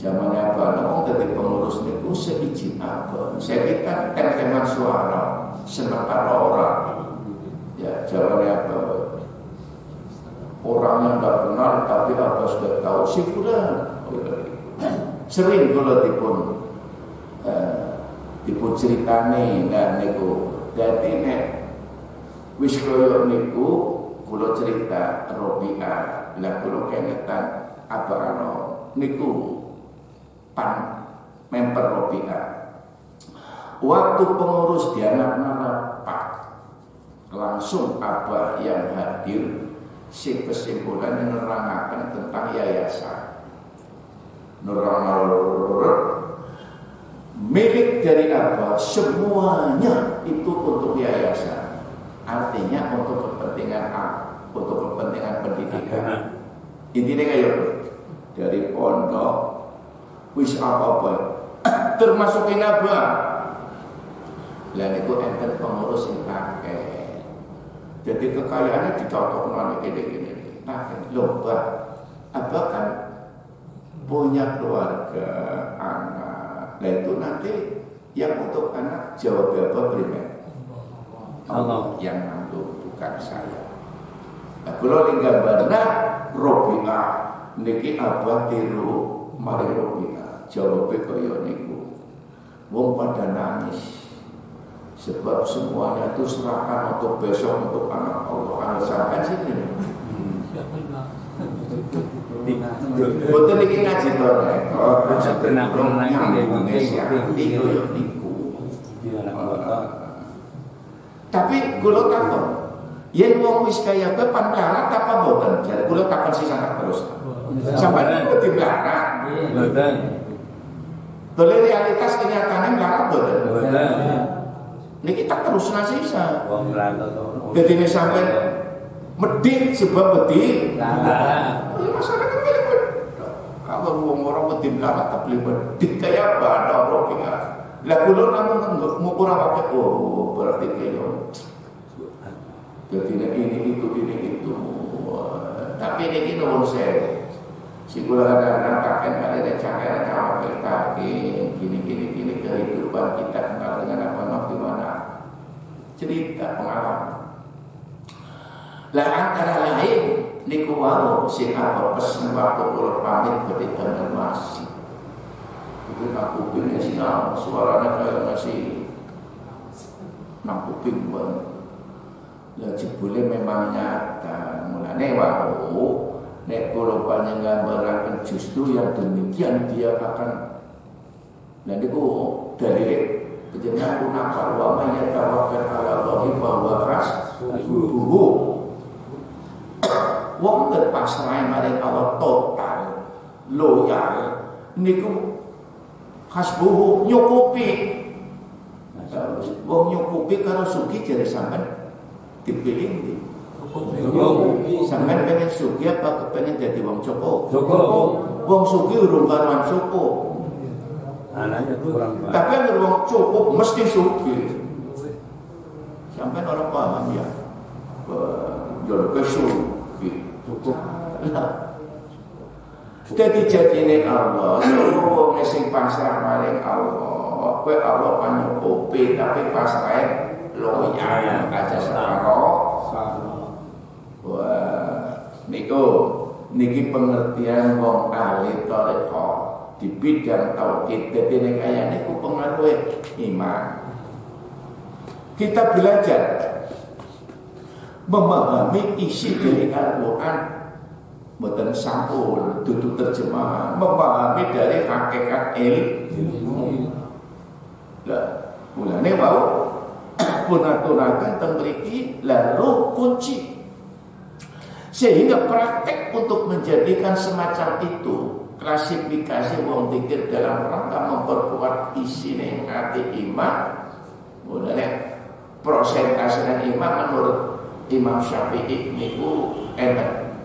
Zamannya apa? Nong dari pengurus itu seizin apa? Saya kita teman suara sementara orang. Ya, zamannya apa? Orang yang nggak kenal tapi apa sudah tahu si fulan. Sering kalau dipun ceritane nggak niku. Jadi nek wis koyo niku kula cerita Robi'ah. Lah kula kengetan apa ano niku member Robi'ah. Waktu pengurus dianakna rapat langsung apa yang hadir si kesimpulan yang menerangkan tentang yayasan milik dari apa semuanya itu untuk yayasan, artinya untuk kepentingan pendidikan. Intinya kayak dari pondok wis apa termasuk inaba lan itu enten pengurus yang pakai jadi kekayaannya dicontoh melalui gini-gini nah lomba Abah kan punya keluarga, anak. Nah itu nanti yang untuk anak jawab apa primer? Allah yang nanggung, bukan saya. Nah, kalau lingga barna Robi'ah niki abah tiru mari Robi'ah jawabnya kaya niku. Wong pada nangis sebab semuanya itu serahkan untuk besok untuk anak Allah. Anak sampai sini. Betul niki ngaji torek. Oh, benar nyambung niku yo niku. Tapi kula takon, yen wong wis kaya kowe pan melarat apa mboten? Jare kula takon sisan terus. Sampeyan kudu melarat. Mboten. Dole realitas kenyataane melarat mboten? Mboten. Niki tak terus nasisa. Wong melarat to. Dadi nek sampeyan medhit sebab medhit melarat. Ya masyarakat kene kalau wong orang medhit melarat tak beli medhit kaya apa ana ora. Lah kula namun ngukur apa oh berarti kaya. Jadi ini itu. Tapi ini nuwun sewu. Si kula kadang-kadang pakai kali cara gini kehidupan kita kenal dengan apa gimana cerita pengalaman. Lah antara lain niku wau sing apa pesen waktu kula pamit badhe damel masjid. Itu nak kuping sinau suaranya kayak masih nak kuping banget. Ya jebule memang nyata. Mulane wau nek kula panjenengan berakan justru yang demikian dia akan dan niku dari panjenengan kunapa wa man yatawakkal 'ala Allahi fa huwa hasbuhu. Wong pasrah maring Allah total loyal niku hasbuhu nyukupi. Wong nyukupi karo sugih jare sampean dipilih ndi? Sampeyan pengen sugih apa kepengen dadi wong cukup? Cukup. Wong sugih urung karuan cukup. Anaknya kurang. Tapi yang wong cukup mesti sugih. Sampeyan orang paham ya. Yo kesugih cukup. Jadi Allah, wong sing pasrah maring Allah, kowe Allah panyukupi tapi pasrah loyal aja separo. Wah, niki pengertian wong ahli tarekah di bidang tauhid. Dadi nek kaya niku pengaruhe iman. Kita belajar memahami isi dari Al-Qur'an boten sampul dudu terjemahan, memahami dari hakikat ilmu. Lah, mulane wau punaturaken teng mriki lalu kunci sehingga praktek untuk menjadikan semacam itu klasifikasi wong pikir dalam rangka memperkuat isine hati iman. Mulane prosentase iman menurut Imam Syafi'i niku enten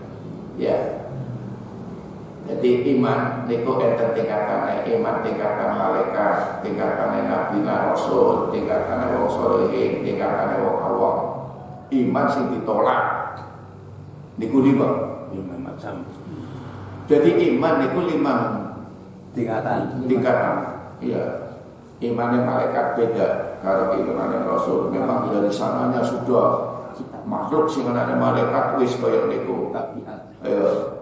ya. Jadi iman niku enten tingkatane iman, tingkatan malaikat, tingkatane nabi lan rasul, tingkatane wong saleh, tingkatane wong awam. Iman sing ditolak niku 5 macam. Jadi iman niku 5 tingkatan. Iya. Imannya malaikat beda karo imannya rasul. Memang dari sananya sudah makhluk sing ana malaikat wis kaya niku. Ayo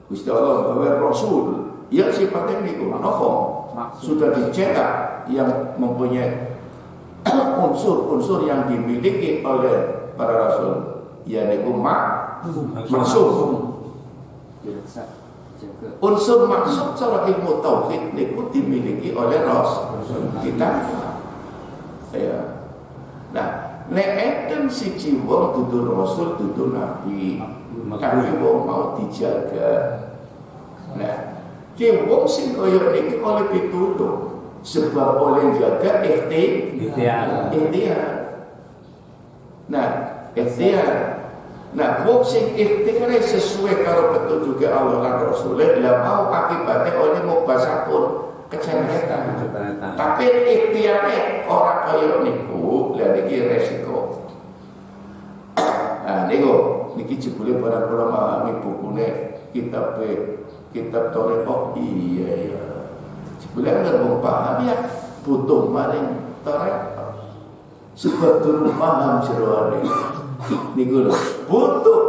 Gusti Allah gawe rasul yang sifatnya niku nopo sudah dicetak yang mempunyai unsur-unsur yang dimiliki oleh para rasul ya niku maksud unsur maksud secara ilmu tauhid niku dimiliki oleh rasul kita ya. Nah nek enten siji wong dudu rasul dudu nabi tapi wong mau dijaga. Nah, ki wong sing kaya niki oleh pitulung sebab oleh jaga ikhtiar. Nah, ikhtiar. Nah, wong sing ikhtiar sesuai karo petunjuk Allah lan Rasul, lah mau akibatnya oleh mubasatun kecelakaan. Tapi ikhtiare ora kaya niku, lah niki resiko. Nah, niku niki jebule para kula memahami bukune kitab Toreko iya ya. Sebenarnya nggak mau paham ya butuh maring Toreko. Sebab durung paham jeroane. Niku lho butuh.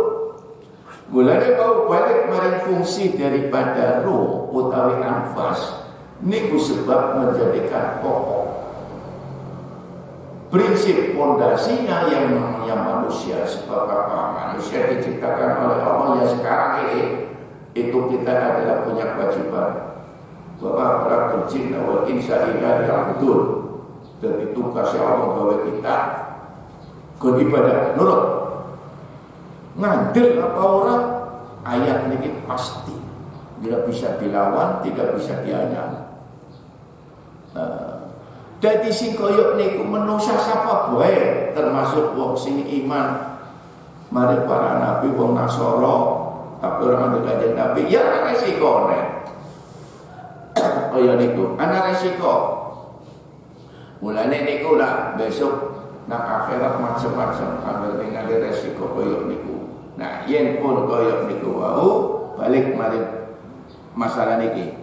Mulane mau balik maring fungsi daripada ruh utawi anfas. Niku sebab menjadikan pokok. Prinsip pondasinya yang namanya manusia. Sebab apa? Manusia diciptakan oleh Allah yang sekarang ini itu kita adalah punya kewajiban. Wa khalaqal jinna wal insa illa liya'budun. Dan itu kasih Allah bahwa kita beribadah nurut. Ngandel apa orang? Ayat ini pasti tidak bisa dilawan, tidak bisa dianyam. Dadi sing koyo niku manusa sapa bae termasuk wong sing iman mari para nabi wong Nasara tapi orang ada kanjeng Nabi ya ana resikone kaya niku ana resiko mulane niku lah besok nang akhirat macam-macam ambil ningali resiko kaya niku nah yen pun kaya niku wau balik mari masalah niki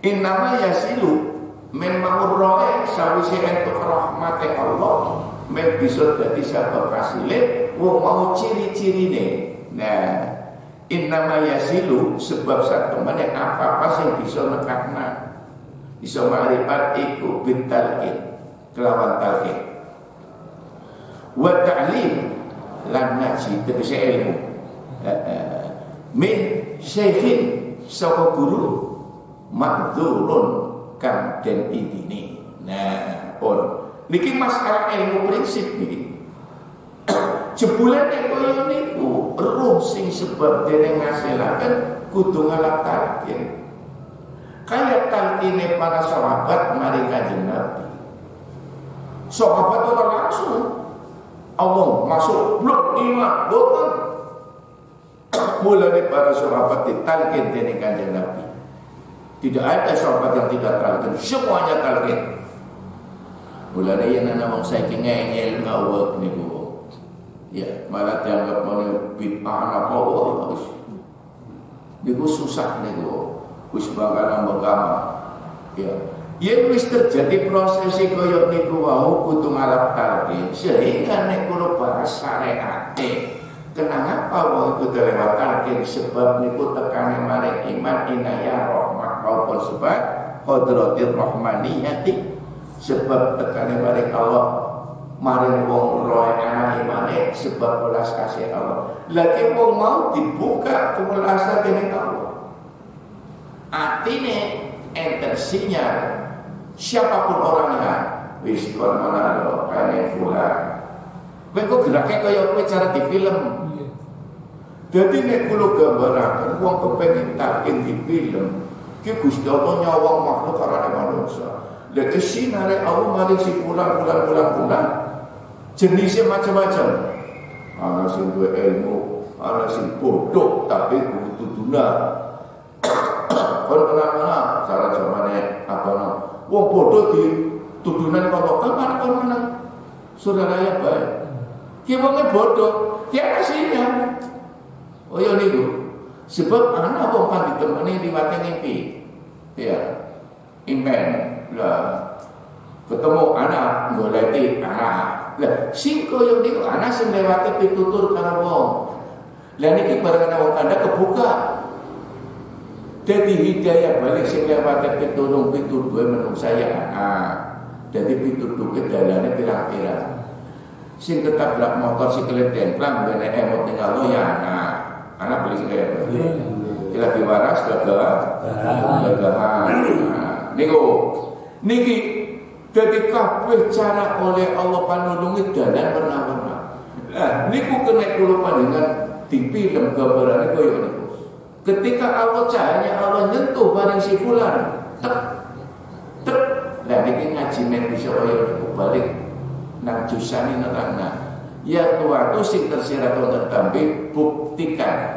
innama yasilu men mangurroe sawise entuk rahmate Allah men bisa dadi sebab kasile wong mau ciri-cirine nah innama yasilu sebab satemene apa-apa sing bisa nekakna bisa ma'rifat iku bitalqin kelawan talqin wa ta'lim lan ngaji tegese ilmu min syekhin saka guru makdzurun kang den idini. Nah, pun niki masalah ilmu prinsip niki. Jebulane koyo niku ruh sing sebab dene ngasilaken kudu ngalap talqin. Kaya talqine para sahabat mari kanjeng Nabi. Sahabat ora langsung Allah masuk blok iman boten. Mulane para sahabat ditalqin dening kanjeng Nabi. Tidak ada sahabat yang tidak talqin, semuanya talqin. Mulane yen ana wong saiki ngeyel ngawak niku. Ya, malah dianggap meneh bid'ah apa wae. Niku susah niku. Wis bakal mbekama. Ya. Yen wis terjadi proses kaya niku wau kudu ngalap talqin sehingga nek kula bahas syariate kenapa wong kudu lewat talqin sebab niku tekane maring iman inayah rahmat maupun sebab qadratir rahmaniyati sebab tekane maring Allah maring wong roe ana imane sebab welas kasih Allah lagi wong mau dibuka kewelasan dening Allah atine enter sinyal siapapun orangnya wis kon mana lo kene fulan kowe kok gerake kaya kowe cara di film dadi nek kula gambaraken wong kepengin talqin di film ki Gusti Allah nyawang makhluk karane manusia lek sinare Allah mari si fulan jenisnya macam-macam ana sing duwe ilmu ana sing bodoh tapi kudu dunia kon kenapa cara zamane apa no wong bodoh di tudunan kok kan menang Surabaya bae ki wong bodoh ki aslinya oh ya niku sebab ana wong kan ditemani liwate ngimpi ya impen lah ketemu anak goleti anak lah sing koyo niku anak sing lewate pitutur karo wong lah niki bareng wong kandha kebuka jadi hidayah balik sing lewate pitulung pitu duwe menungsa ya jadi pitutur ke dalane pirang-pirang sing ketabrak motor siklet templang bene emot tinggal lo ya anak beli sing kaya lagi waras gagahan niku niki dadi kabeh cara oleh Allah panulungi dalan warna-warna lah niku kena kula panjenengan di film gambarane koyo niku ketika Allah cahaya Allah nyentuh bareng si fulan tek lah niki ngaji nek bisa koyo niku balik nang jusane nerangna ya tuatu sing tersirat wonten tampi buktikan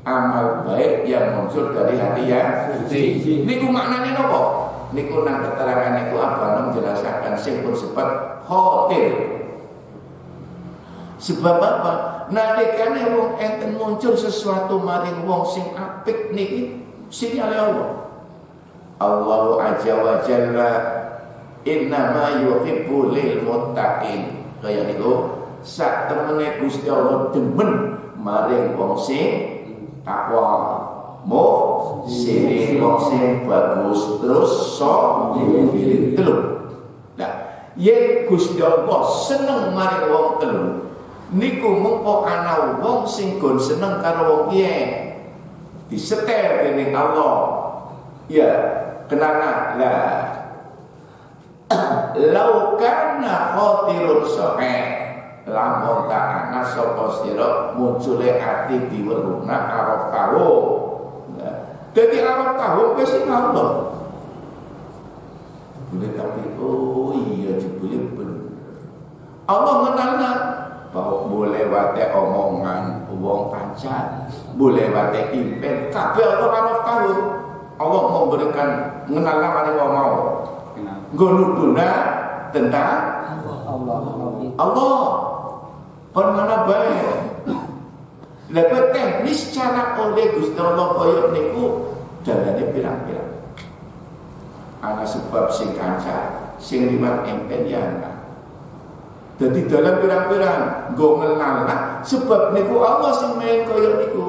amal baik yang muncul dari hati yang suci. Niku maknane napa? Niku nang keterangan niku apa menjelaskan sing pun sebab khotir. Sebab apa? nalikane wong enten muncul sesuatu maring wong sing apik niki sinyale Allah. Allahu azza wa jalla innama yuhibbu lil muttaqin. Kaya niku sak temene Gusti Allah demen maring wong sing takwa. Sini wong sing bagus terus so pilih telu. Nah, yen Gusti Allah seneng maring wong telu, niku mengko ana wong sing gon seneng karo wong kiye. Disetel dening Allah. Ya, kenana lah. Lau kana khatirun sahih lamun tak ana sapa sira muncule ati diweruna arep tahu. Jadi arep tahu wis Allah. Boleh tapi oh iya jebule bener. Allah ngenalna bahwa boleh wate omongan wong kancan, boleh wate impen, kabeh Allah arep tahu. Allah memberikan ngenalna maring wong mau. Nggo nuduhna tentang Allah. Kon mana bae. Lepas teknis cara oleh Gusti Allah koyo niku dalane pirang-pirang. Ana sebab sing kanca, sing liwat empen ya ana. Dadi dalam pirang-pirang nggo ngenalna sebab niku Allah sing main koyo niku.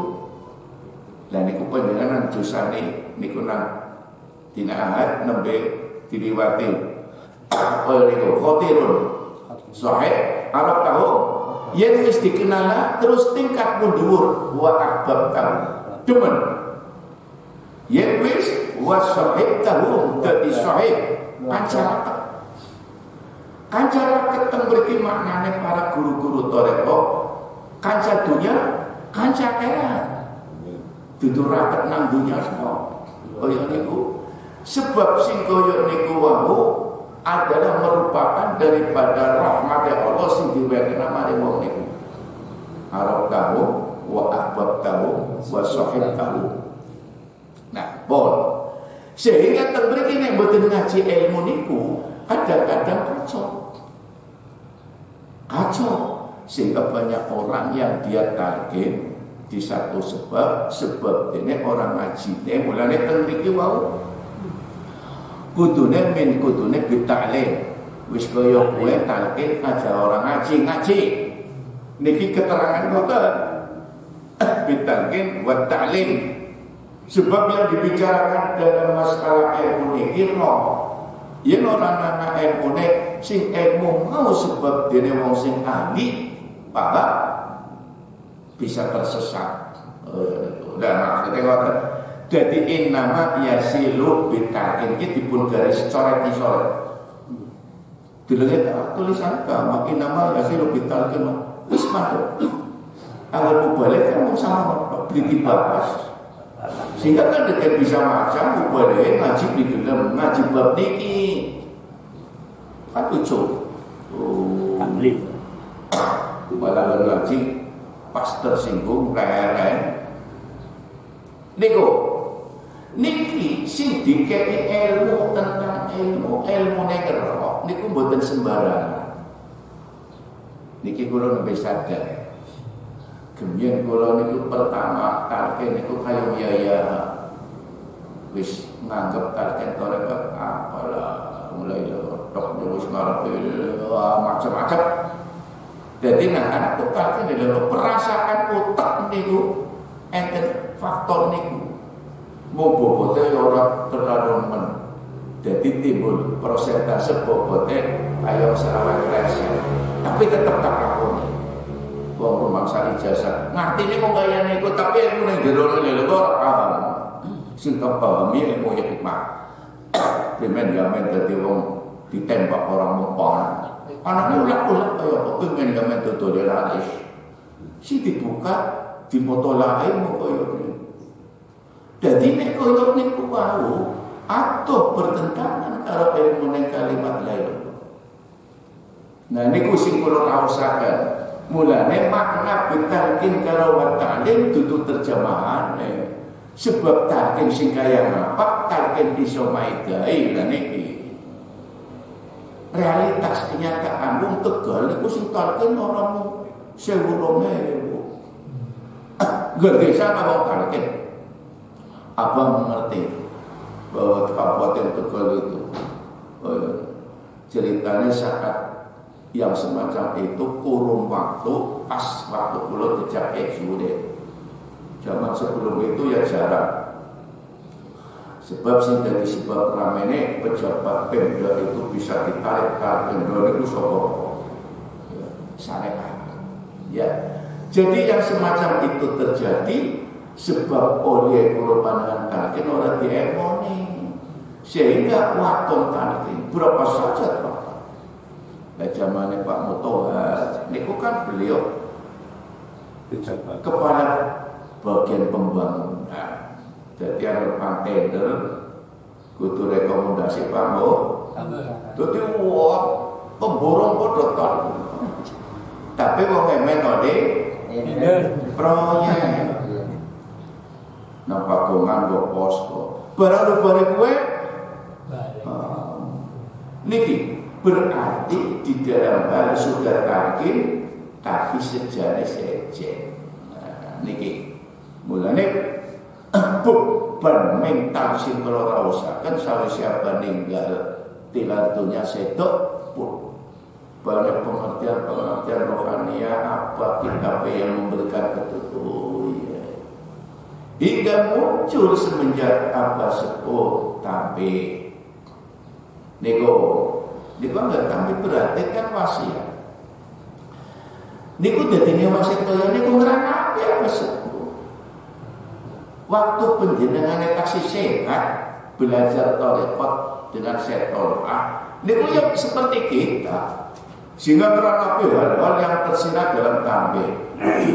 Lah niku panjenengan dosane niku nang dina Ahad nembe diliwati oleh niku khotirun. Sahih Arab tahu yen wis dikenal terus tingkat mundur wa ahbab tahu demen yen wis wa sahib tahu dadi sahib kancara keteng mriki maknane para guru-guru toreko kanca dunya kanca akhirat dudu raket nang dunya semua kaya niku sebab sing kaya niku wau adalah merupakan daripada rahmat Allah sing diwenehi maring wong niku. Arab tahu wa ahbab tahu wa sahib tahu. Nah, pol. Sehingga teng mriki nek mboten ngaji ilmu niku kadang-kadang kacau. Sehingga banyak orang yang dia target di satu sebab ini orang ngaji mulane teng mriki wau kudune bitaklim wis kaya kowe talqin aja orang ngaji niki keterangan kota bitaklim wa ta'lim sebab yang dibicarakan dalam masalah ilmu niki yen ora ana ilmu sing ilmu mau sebab dene wong sing ahli paham bisa tersesat dan maksudnya ngoten. Jadi innama yasilu bitain iki dipun garis coret-coret. Dilenge tulisan kama innama yasilu bitain wis padha. Awal mubalik kan sama beli bakas. Sehingga kan dekat bisa macam mubalik ngaji di dalam ngaji bab niki. Kan lucu. Taklif. Malah ngaji pas tersinggung keren. Niki sing dikeki ilmu tentang ilmu negara niku mboten sembarangan. Niki kula nembe sadar. Kemudian kula niku pertama talqin niku kaya biaya wis nganggep talqin torek apalah mulai tok wis ngarepe macam-macam. Jadi anak talqin lho perasaan otak niku enten faktor niku. Mau bobotnya orang terlalu men, jadi timbul persentase bobotnya kayak selawat resen, tapi tetap tak lakoni. Wong rumangsa ijazah, ngerti ini mau gaya niku, tapi ilmu yang jero lho ora paham. Sing pahami ilmu yang hikmah. Demen gamen dadi wong ditembak orang mempon. Anaknya ulak-ulak kaya kok pengen gamen toleransi. Si dibuka dimotolae mau kaya jadi nek koyo niku wau atau bertentangan karo ilmu kalimat lain. Nah niku sing kula raosaken. Mulane makna bitalkin karo wa ta'lim dudu terjemahan. Sebab talqin sing kaya apa talqin iso maidai lan iki. Realitas kenyataan wong Tegal niku sing talqin ora mung 1000 ngerti sama wong Kalkin. Abang mengerti bahwa Kabupaten Tegal itu ceritanya saat yang semacam itu kurun waktu pas waktu kula dijak eksure. Zaman sebelum itu ya jarang. Sebab sing dari sebab ramene pejabat Pemda itu bisa ditarik Pemda itu sapa? Syariat. Ya. Jadi yang semacam itu terjadi sebab oleh kula pandangan Kalkin ora diemoni. Sehingga waton Kalkin berapa saja Pak. Nah, zamannya Pak Mutoha, niku kan beliau kepala bagian pembangunan. Jadi ada tender, kudu rekomendasi Pak Mo. Jadi wah, pemborong podokan. Tapi wong emen ode proyek. Nah pagungan go posko. Barang bareng kowe niki berarti di dalam hal sudah Kalkin tapi sejarah sejen. Nah, niki mulane beban mental sing kula raosaken sawise ninggal tilartunya sedok pun banyak pengertian rohania apa kitab yang memberikan petunjuk ya. Hingga muncul semenjak Abah Sepuh tapi niku enggak tapi berarti kan wasiat. Niku dadine wasiat kaya niku ngranapi Abah Sepuh. Waktu penjenengan taksih sehat belajar tarekat dengan setolah niku ya seperti kita. Sehingga terangkapi hal-hal yang tersirat dalam tampil.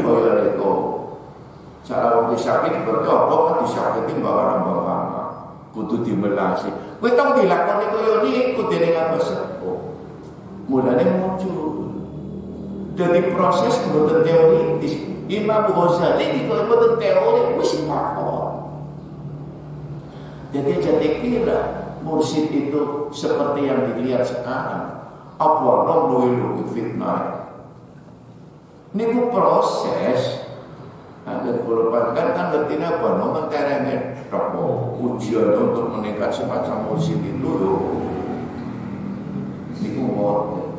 Oh ya itu cara orang disakiti berarti apa kan disakiti barang-barang kudu dimelasi. Kowe tau dilakoni kaya niku dening Abah Sepuh. Mulane muncul. Jadi proses mboten teoritis. Imam Ghazali niku mboten teori wis takon. Jadi kira mursyid itu seperti yang dilihat sekarang. Apa nong fitnah? Niku proses. Agar berlepas kan ngertinya apa? Nong terengnya toko ujian untuk meningkat semacam musik itu loh. Niku mau.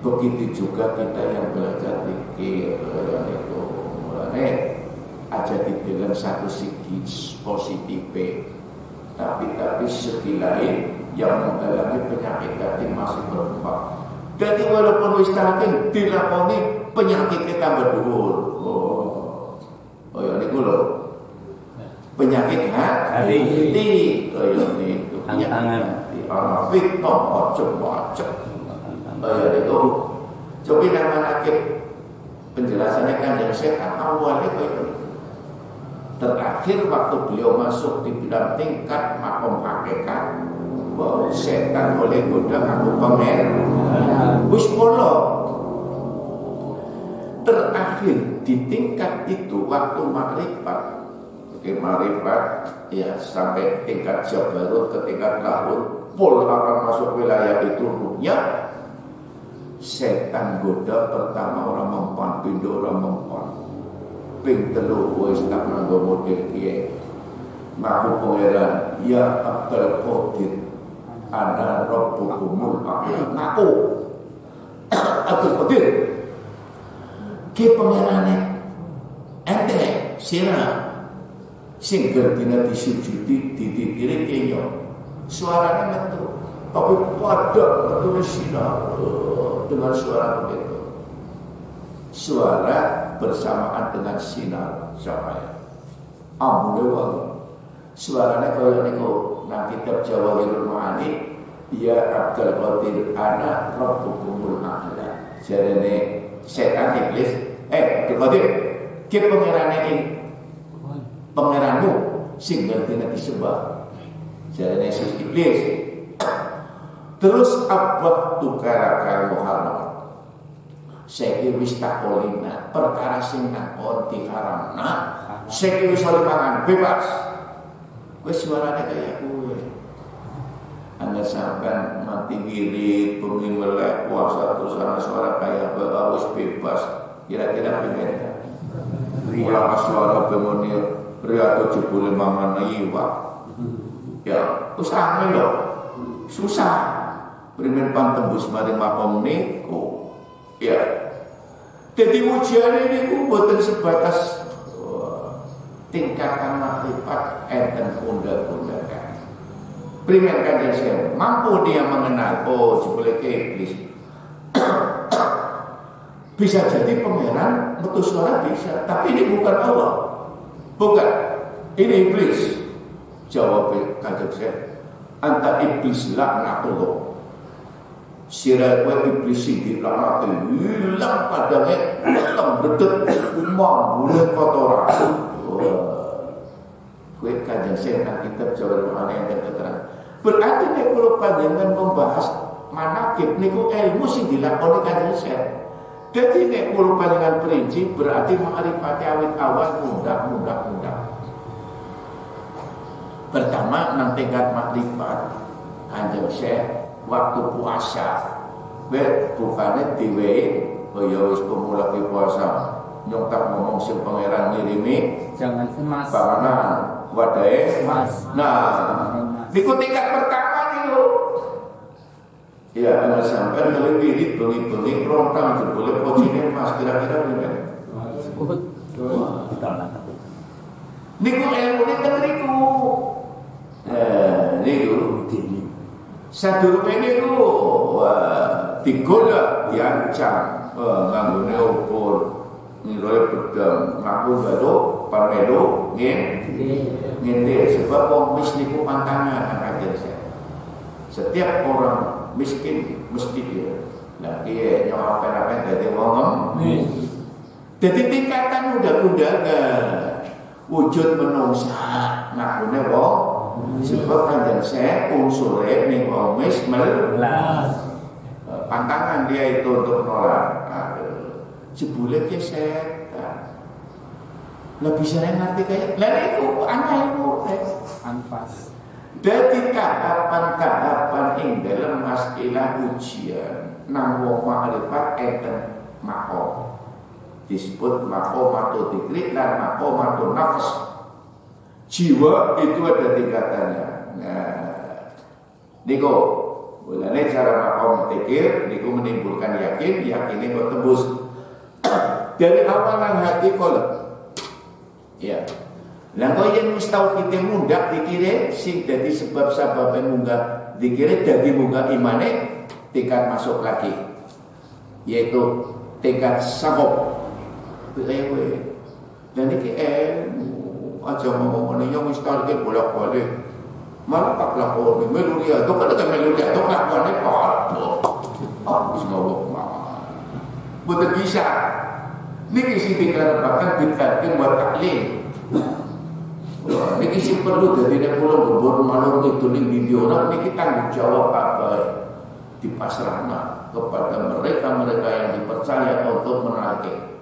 Begitu juga kita yang belajar fikih itu mulai aja dibilang satu segi positif, tapi segi lain yang mengalami penyakit hati masih berkembang. Jadi walaupun wis talqin dilakoni penyakit kita berdua. Oh ya niku lho. Penyakit hati. Oh ya niku. Tantangan. Ana fitnah macam-macam. Oh ya niku. Coba nama nakib penjelasannya kan yang sehat awalnya itu. Terakhir waktu beliau masuk di bidang tingkat makom hakikat bahwa setan oleh goda aku pamer wis polo. Terakhir di tingkat itu waktu makrifat ya sampai tingkat jabarut ke tingkat lahur pol akan masuk wilayah itu ruhnya. Setan goda pertama orang mempan pindo orang mempan ping telu wis tak nganggo model kiye ngaku pangeran ya Abdul Qadir ana rabbukumul ngaku Abdul Qadir ki pangerane ente sira sing gerdina disujudi dititiri kenyo suaranya metu tapi pada betul sinar dengan suara begitu suara bersamaan dengan sinar cahaya ambune wangi suaranya kaya niku nang kitab Jawahirul Ma'ani ya Abdul Qadir ana rabbukumul a'la jarene setan iblis Abdul Qadir ki pangeranmu sing ngertine disembah jarene iblis. Terus abad tukara Muhammad seki wis takolina perkara sing nakon diharamna seki wis mangan bebas wis suarane kaya kowe anda sampean mati wirid bengi melek puasa terus ana suara kaya wis bebas kira-kira pengen Ulama suara bemoni riato jebule mangan iwak. Ya, usaha lho. Susah. Primen pantembus mari makom niku. Ya. Jadi ujian ini buatan sebatas tingkatan makrifat enten undang-undangan. Primen kanjeng saya mampu dia mengenal jebule iblis. Bisa jadi pangeran metu suara bisa, tapi ini bukan Allah. Bukan. Ini iblis. Jawab kanjeng saya. Anta iblis laknatullah. Sira kowe iblis sing dilaknat hilang padane tetep bedet mambune kotoran. Kowe kanjeng saya kitab jawab mana yang keterangan. Berarti nek kula panjenengan membahas manakib niku ilmu sing dilakoni kanjeng saya. Dadi nek kula panjenengan perinci berarti makrifate awit awal mudah. Pertama nang tingkat makrifat kanjeng saya waktu puasa bukannya diwehi ya wis pemula puasa nyontak ngomong sing pangeran ngirimi jangan emas panganan wadahe emas. Nah niku tingkat pertama niku ya ana sampean ngelipiri bengi-bengi rontang jebule pocine emas kira-kira ngene niku ilmu niku niku sadurunge niku digoda diancam nganggone ukur nilai pedang ngaku baru parmedo ngene sebab wong miskin niku pantangan aja saya. Setiap orang miskin mesti dia nah dia nyawa apa dadi wong dadi tingkatan undangan wujud menungsa ngakune wong sebab kanjeng saya unsure ning wong melas pantangan dia itu untuk menolak jebule ke setan lah bisa ngerti kayak lah itu anak itu anfas. Dadi kahapan ing dalam masalah ujian nang wong makrifat enten makom disebut makomatul dzikri dan makomatul nafs. Jiwa itu ada tingkatannya. Nah, niku mulane cara makom dzikir niku menimbulkan yakin ini kok tembus dari awal nang hati kolot. Ya. Lah kok yen wis tau kita mundak dikire sing dadi sebab-sebab munggah dikire dadi munggah imane tingkat masuk lagi yaitu tingkat sabab ewe dan iki aja ngomong yo wis target bolak-balik malah tak lakoni meluria to kada meluria to lakone padha wis ngomong boten bisa niki sing dikatakan bid'ah buat taklim. Niki sing perlu dadi nek kula nggebur manur itu ning video ora niki tanggung jawab apa dipasrahkan kepada mereka yang dipercaya untuk menagih.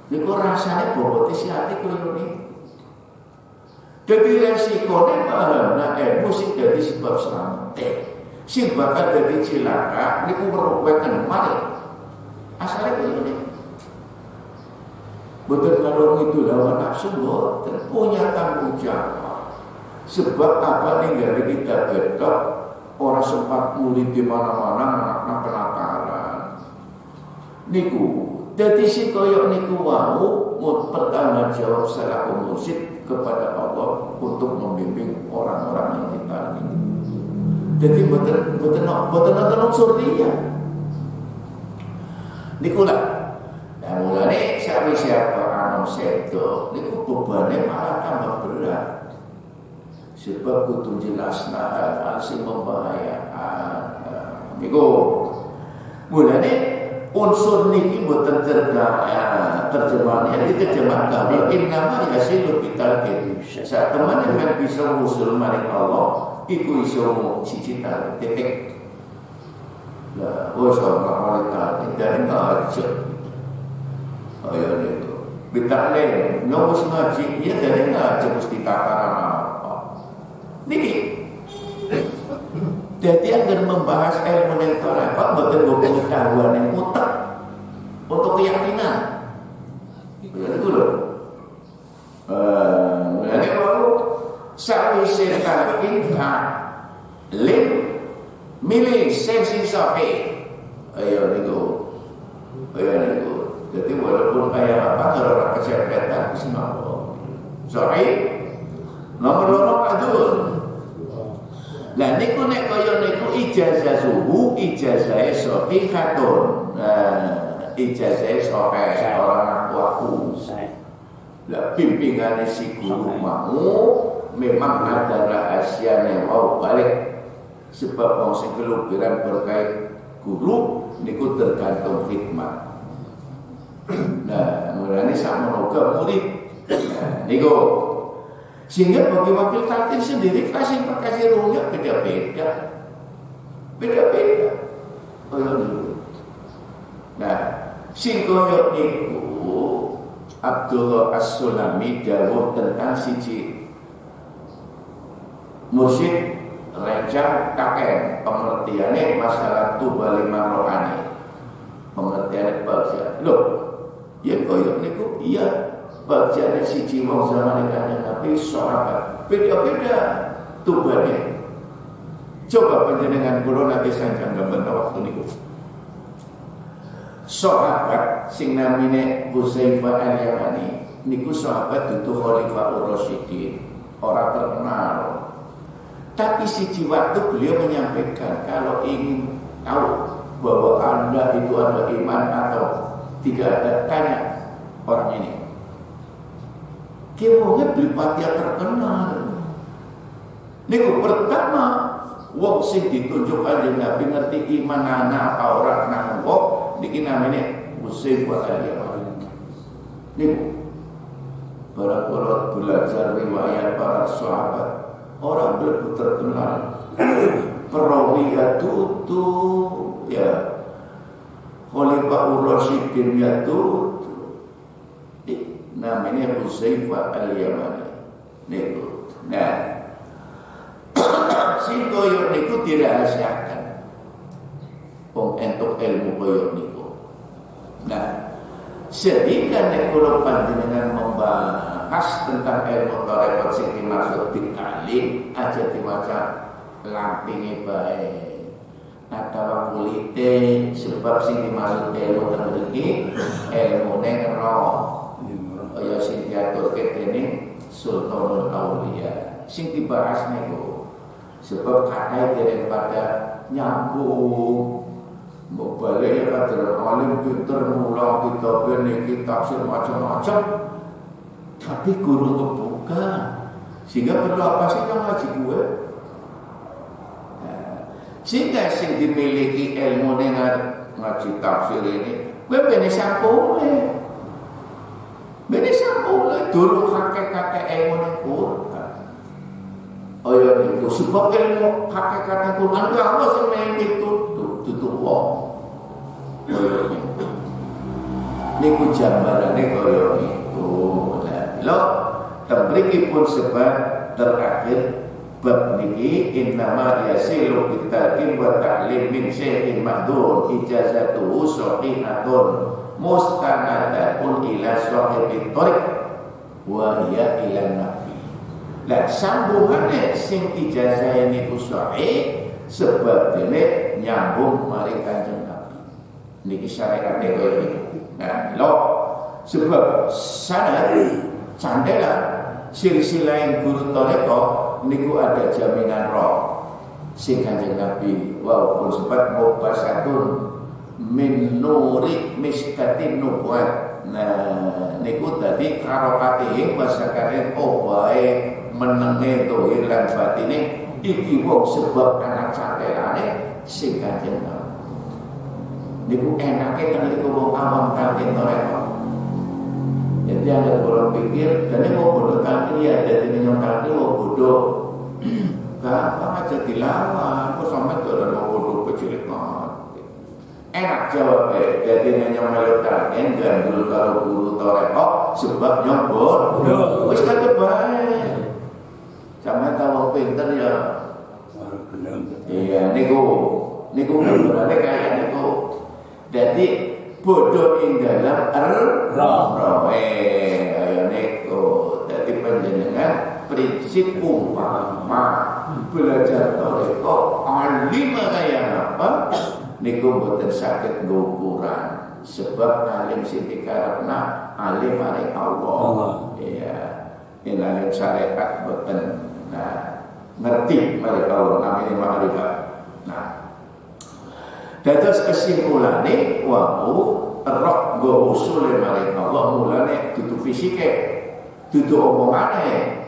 Niku rasane bobote si ati koyo niku. Dadi resikone bahana ilmu sing dadi sebab slamet. Sing bakal dadi cilaka niku merupakan mari. Asale koyo niku. Betul kalau itu lawan nafsu punya tanggung jawab. Sebab apa nih dari kita betok orang sempat murid di mana-mana anak penataran. Niku, jadi si koyok niku wau bertanggung jawab selaku mursyid kepada Allah untuk membimbing orang-orang yang ditagih. Jadi betul unsur dia. Niku lah. Nah mulane siapa anu sedo niku bebane malah tambah berat. Sebab kudu jelasna hal sing membahayakan. Niku mulane unsur niki mboten terjemahannya diterjemahkan kalau innama yasilu bitalqin. Sak teman yang bisa usul maring Allah iku iso siji titik. Lah wis ora talqin dari ngajak. Ayo itu bitakle nyobos ngaji ya dari ngaji mesti takaran apa niki jadi agar membahas ilmu yang apa betul pengetahuan yang mutlak untuk keyakinan Niku lho. Mulane kalau sawise talqin lim milih sesi sahih. Ayo niku. Jadi walaupun kayak apa kalau orang kecerdasan semua sahih nomor loro adul. Lah niku nek kaya niku ijazah suhu, ijazah sahihatun. Ijazah sahih orang aku. Lah bimbingan si guru mau memang ada rahasia yang mau balik sebab wong sing keluberan berkait guru niku tergantung hikmah. Nah, mulane sakmono murid. Nah, niku sehingga bagi wakil talqin sendiri kelas yang berkasih ruhnya beda-beda. Oh ya niku. Nah, sing koyo niku Abdullah As-Sulami dawuh tentang siji mursyid rencang kaken pengertiannya masalah tubal marrohani pengertiannya bagja loh ya koyok niku iya bagjanya siji wong zaman yang tapi sahabat beda-beda tubalnya coba panjenengan kula nanti sanjang gambar waktu niku sahabat sing namine Hudzaifah al-Yamani niku sahabat dudu Khalifah Ar-Rasyidin orang terkenal. Tapi siji waktu beliau menyampaikan kalau ingin tahu bahwa Anda itu ada iman atau tidak ada, tanya orang ini. Kewongnya beli patia terkenal. Niku pertama wong sing ditunjuk kanjeng Nabi ngerti iman ana apa ora nang wong niki namanya Hudzaifah al-Yamani. Niku para belajar riwayat para sahabat orang begitu terkenal perawiyatu itu ya Khalifah Ar-Rasyidin itu namanya Hudzaifah al-Yamani niku. Nah sing koyo niku dirahasiakan wong entuk ilmu koyo niku. Nah sedika nek kula panjenengan membahas tentang ilmu tarekat sing dimaksud dikalim aja diwaca lampinge bae atau kulite sebab sing dimaksud ilmu mriki ilmune roh kaya sing diaturke dening Sultanul Auliya sing dibahas niku sebab kathah daripada nyambung balik kadang alim pinter mulang kita niki tafsir macam-macam tapi guru untuk buka sehingga perlu apa sih yang ngaji gue sehingga sing dimiliki ilmu dengan ngaji tafsir ini gue bene sampule dulu hakikat ilmu ning Quran oh ya itu sebab ilmu hakikat Quran itu apa sih main itu tutup wong niku jambarane kaya niku. Nah, lho temriki pun sebab terakhir bab niki innama yasilu bitalqin wa ta'lim min syai'in mahdhur ijazatuhu sahihatun mustanadatun ila sahibi thariq wa hiya ila nabi. Lah sambungane sing ijazah niku sahih sebab dene nyambung mari Kanjeng Nabi. Niki syariat koyo niku. Nah, lho sebab sanad candela silsilah guru tarekat niku ada jaminan roh sing Kanjeng Nabi walaupun sebab mubasatun min nuri miskatin nubuat. Nah niku tadi karokatihim wasakare obae menenge dohir lan batine iki wong sebab anak cantelane sing Kanjeng Nabi niku enake kan niku wong awam kanthi tarekat. Jadi anda kalau pikir dan ini mau bodoh kaki ya jadi nyong kaki mau bodoh gampang aja dilawan kok sampai tuh mau bodoh kecil banget enak jawab jadi nyong melok kaki gandul kalau guru tarekat sebab nyong bodoh wis kate bae sampe tahu pinter ya iya niku benerane kayak niku jadi bodoh ing dalam roh. ayo neko. Dadi panjenengan prinsip umpama belajar toreko alim kaya apa niku mboten saged ngukuran sebab alim sing dikarepna alim maring Allah. Iya. Yen alim syariat mboten ngerti maring Allah namine ma'rifat. Dados kesimpulane wau roh go usule maring Allah mulane dudu fisike, dudu omongane,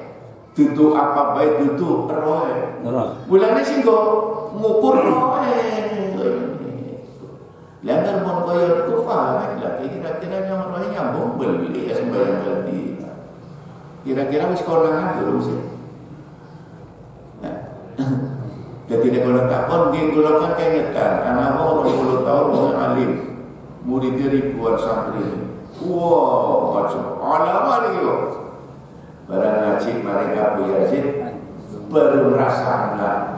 dudu apa bae dudu rohe. Mulane sing go ngukur rohe. Lantar mon kaya itu paham lah kira-kira yang rohe nyambung beli ya sembarang beli. Kira-kira wis konangan belum sih? Jadi nek kula takon nggih kula kan kengetan anak mau 20 tahun wong alim murid ribuan santri. Wow, macam alamat iki kok. Barang ngaji mari Abu Yazid baru rasana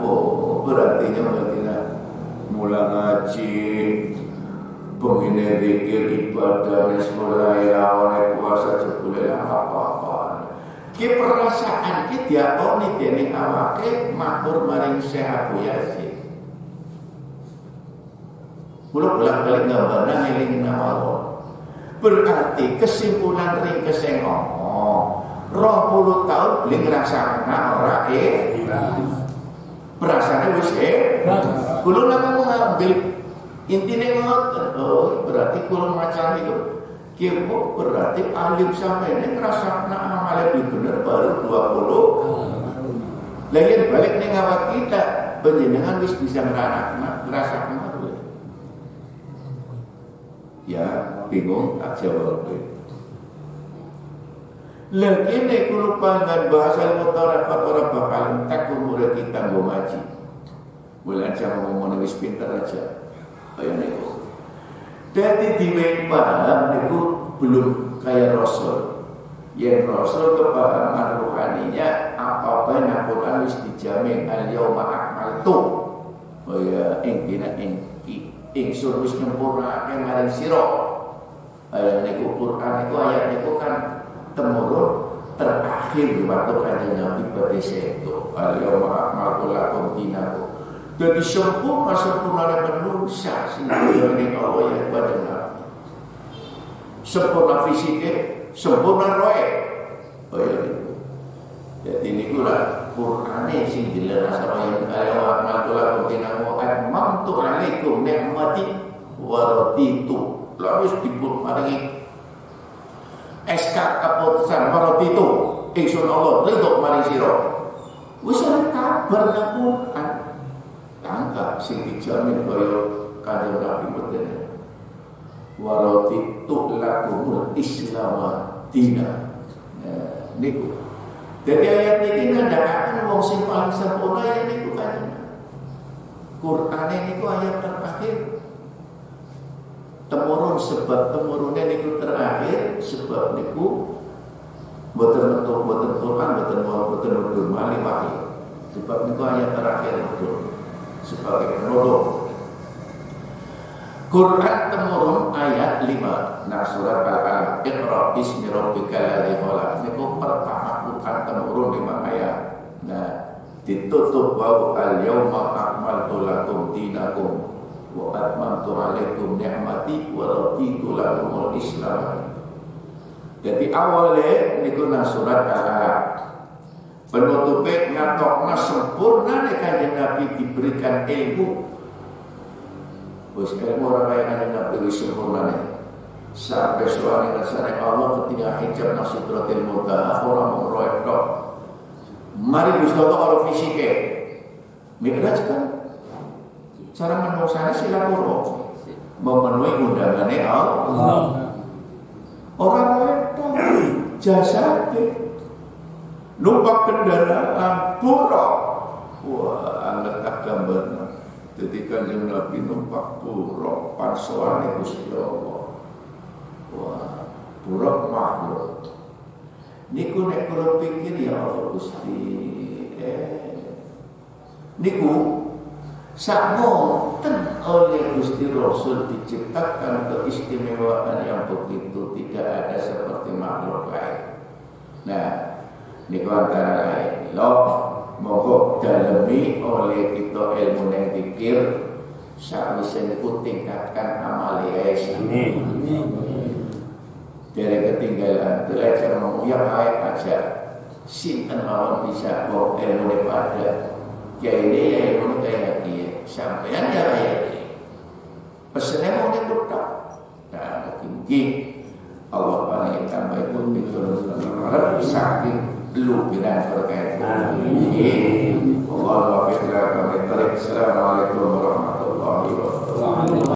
berarti mula ngaji pengine zikir ibadah mulai awal puasa jebule apa-apa. Ki perasaan ki diakoni dening awake matur maring Syekh Abu Yazid. Kula bolak-balik ngambana ngeling nama Allah. Berarti kesimpulan ringkes sing ngomong 20 tahun beli ngrasakna ora perasane wis kula namung ngambil intine ngoten. Oh, berarti kula macam itu Kimo berarti alim sampai ini ngerasakna amal lebih benar baru 20. Lain balik nih ngawat kita penjenengan wis bisa ngerasakna dulu. Ya bingung tak jawab. Lagi nih kulupangan bahasa mutarakat orang bakal entek umur kita ngaji. Bulan jam ngomong wis pintar aja. Ayo nih. Jadi paham itu belum kayak Rasul. Yang Rasul kepahaman rohaninya apa-apa yang Al-Quran wis dijamin al-yawma akmaltu. Oh ya, ingkina ingsun wis nyempurnake maring sira. Ayat niku Quran itu ayat niku kan temurun terakhir waktu kanjeng Nabi badhe sedo. Al-yawma akmaltu lakum dinakum. Jadi sempurna manusia sehingga ini Allah yang pada sempurna fisiknya, sempurna roh. Oh ya itu. Jadi ini pula Quran sing jelas yang kaya waktulah kontinamu atmamtu alaikum ni'mati wa raditu. Lalu disebut maringi SK keputusan wa raditu. Ingsun Allah ridho maring sira. Wis ana kabar nang Quran. Tangka sing dijamin kaya kanjeng Nabi mboten. Waraditu lakumul Islam dina. Niku. Jadi ayat ini ngandhakaken wong sing paling sempurna ya niku kanjeng. Quran niku ayat terakhir. Temurun sebab temurunnya niku terakhir sebab niku mboten Quran mboten mali wahyu. Sebab niku ayat terakhir betul. Sebagai penolong. Quran temurun ayat 5 nah surat Al-Alaq Iqra bismi rabbikal ladzi khalaq. Niku pertama Quran temurun 5 ayat. Nah ditutup wa al-yawma akmaltu lakum dinakum wa atmamtu alaikum ni'mati wa raditu lakumul Islam. Jadi awalnya niku nang surat Al-Alaq. Penutupnya ngatokna sempurna nek kanjeng Nabi diberikan ilmu. Wis ilmu ora kaya kanjeng Nabi wis sempurna nek. Sampai suami rasane Allah ketika hijab nasidratil muntaha ora mung roek tok. Mari Gusti Allah kalau fisike. Mikraj kan cara menusane silapuro memenuhi undangane Allah. Orang roek tok jasate numpak kendaraan buruk. Wah, angkat tak gambarnya. Jadi kanjeng Nabi numpak buruk pansoane Gusti Allah. Wah, buruk makhluk. Niku nek kula pikir ya Allah Gusti. Niku Samonten oleh Gusti Rasul diciptakan keistimewaan yang begitu tidak ada seperti makhluk lain. Nah, niku antara lain monggo dalemi oleh kita ilmu yang pikir sakwise niku tingkatkan amaliah sini. Dari ketinggalan belajar menguyak ayat aja sinten mawon bisa kok ilmu pada ya ini ya ilmu kayak dia sampean ya kayak dia pesennya mau diputar. Nah mungkin Allah paling tambah pun diturunkan saking lubiran berkaitan ini. Allah wa fiqra kami tarik. Assalamualaikum warahmatullahi wabarakatuh.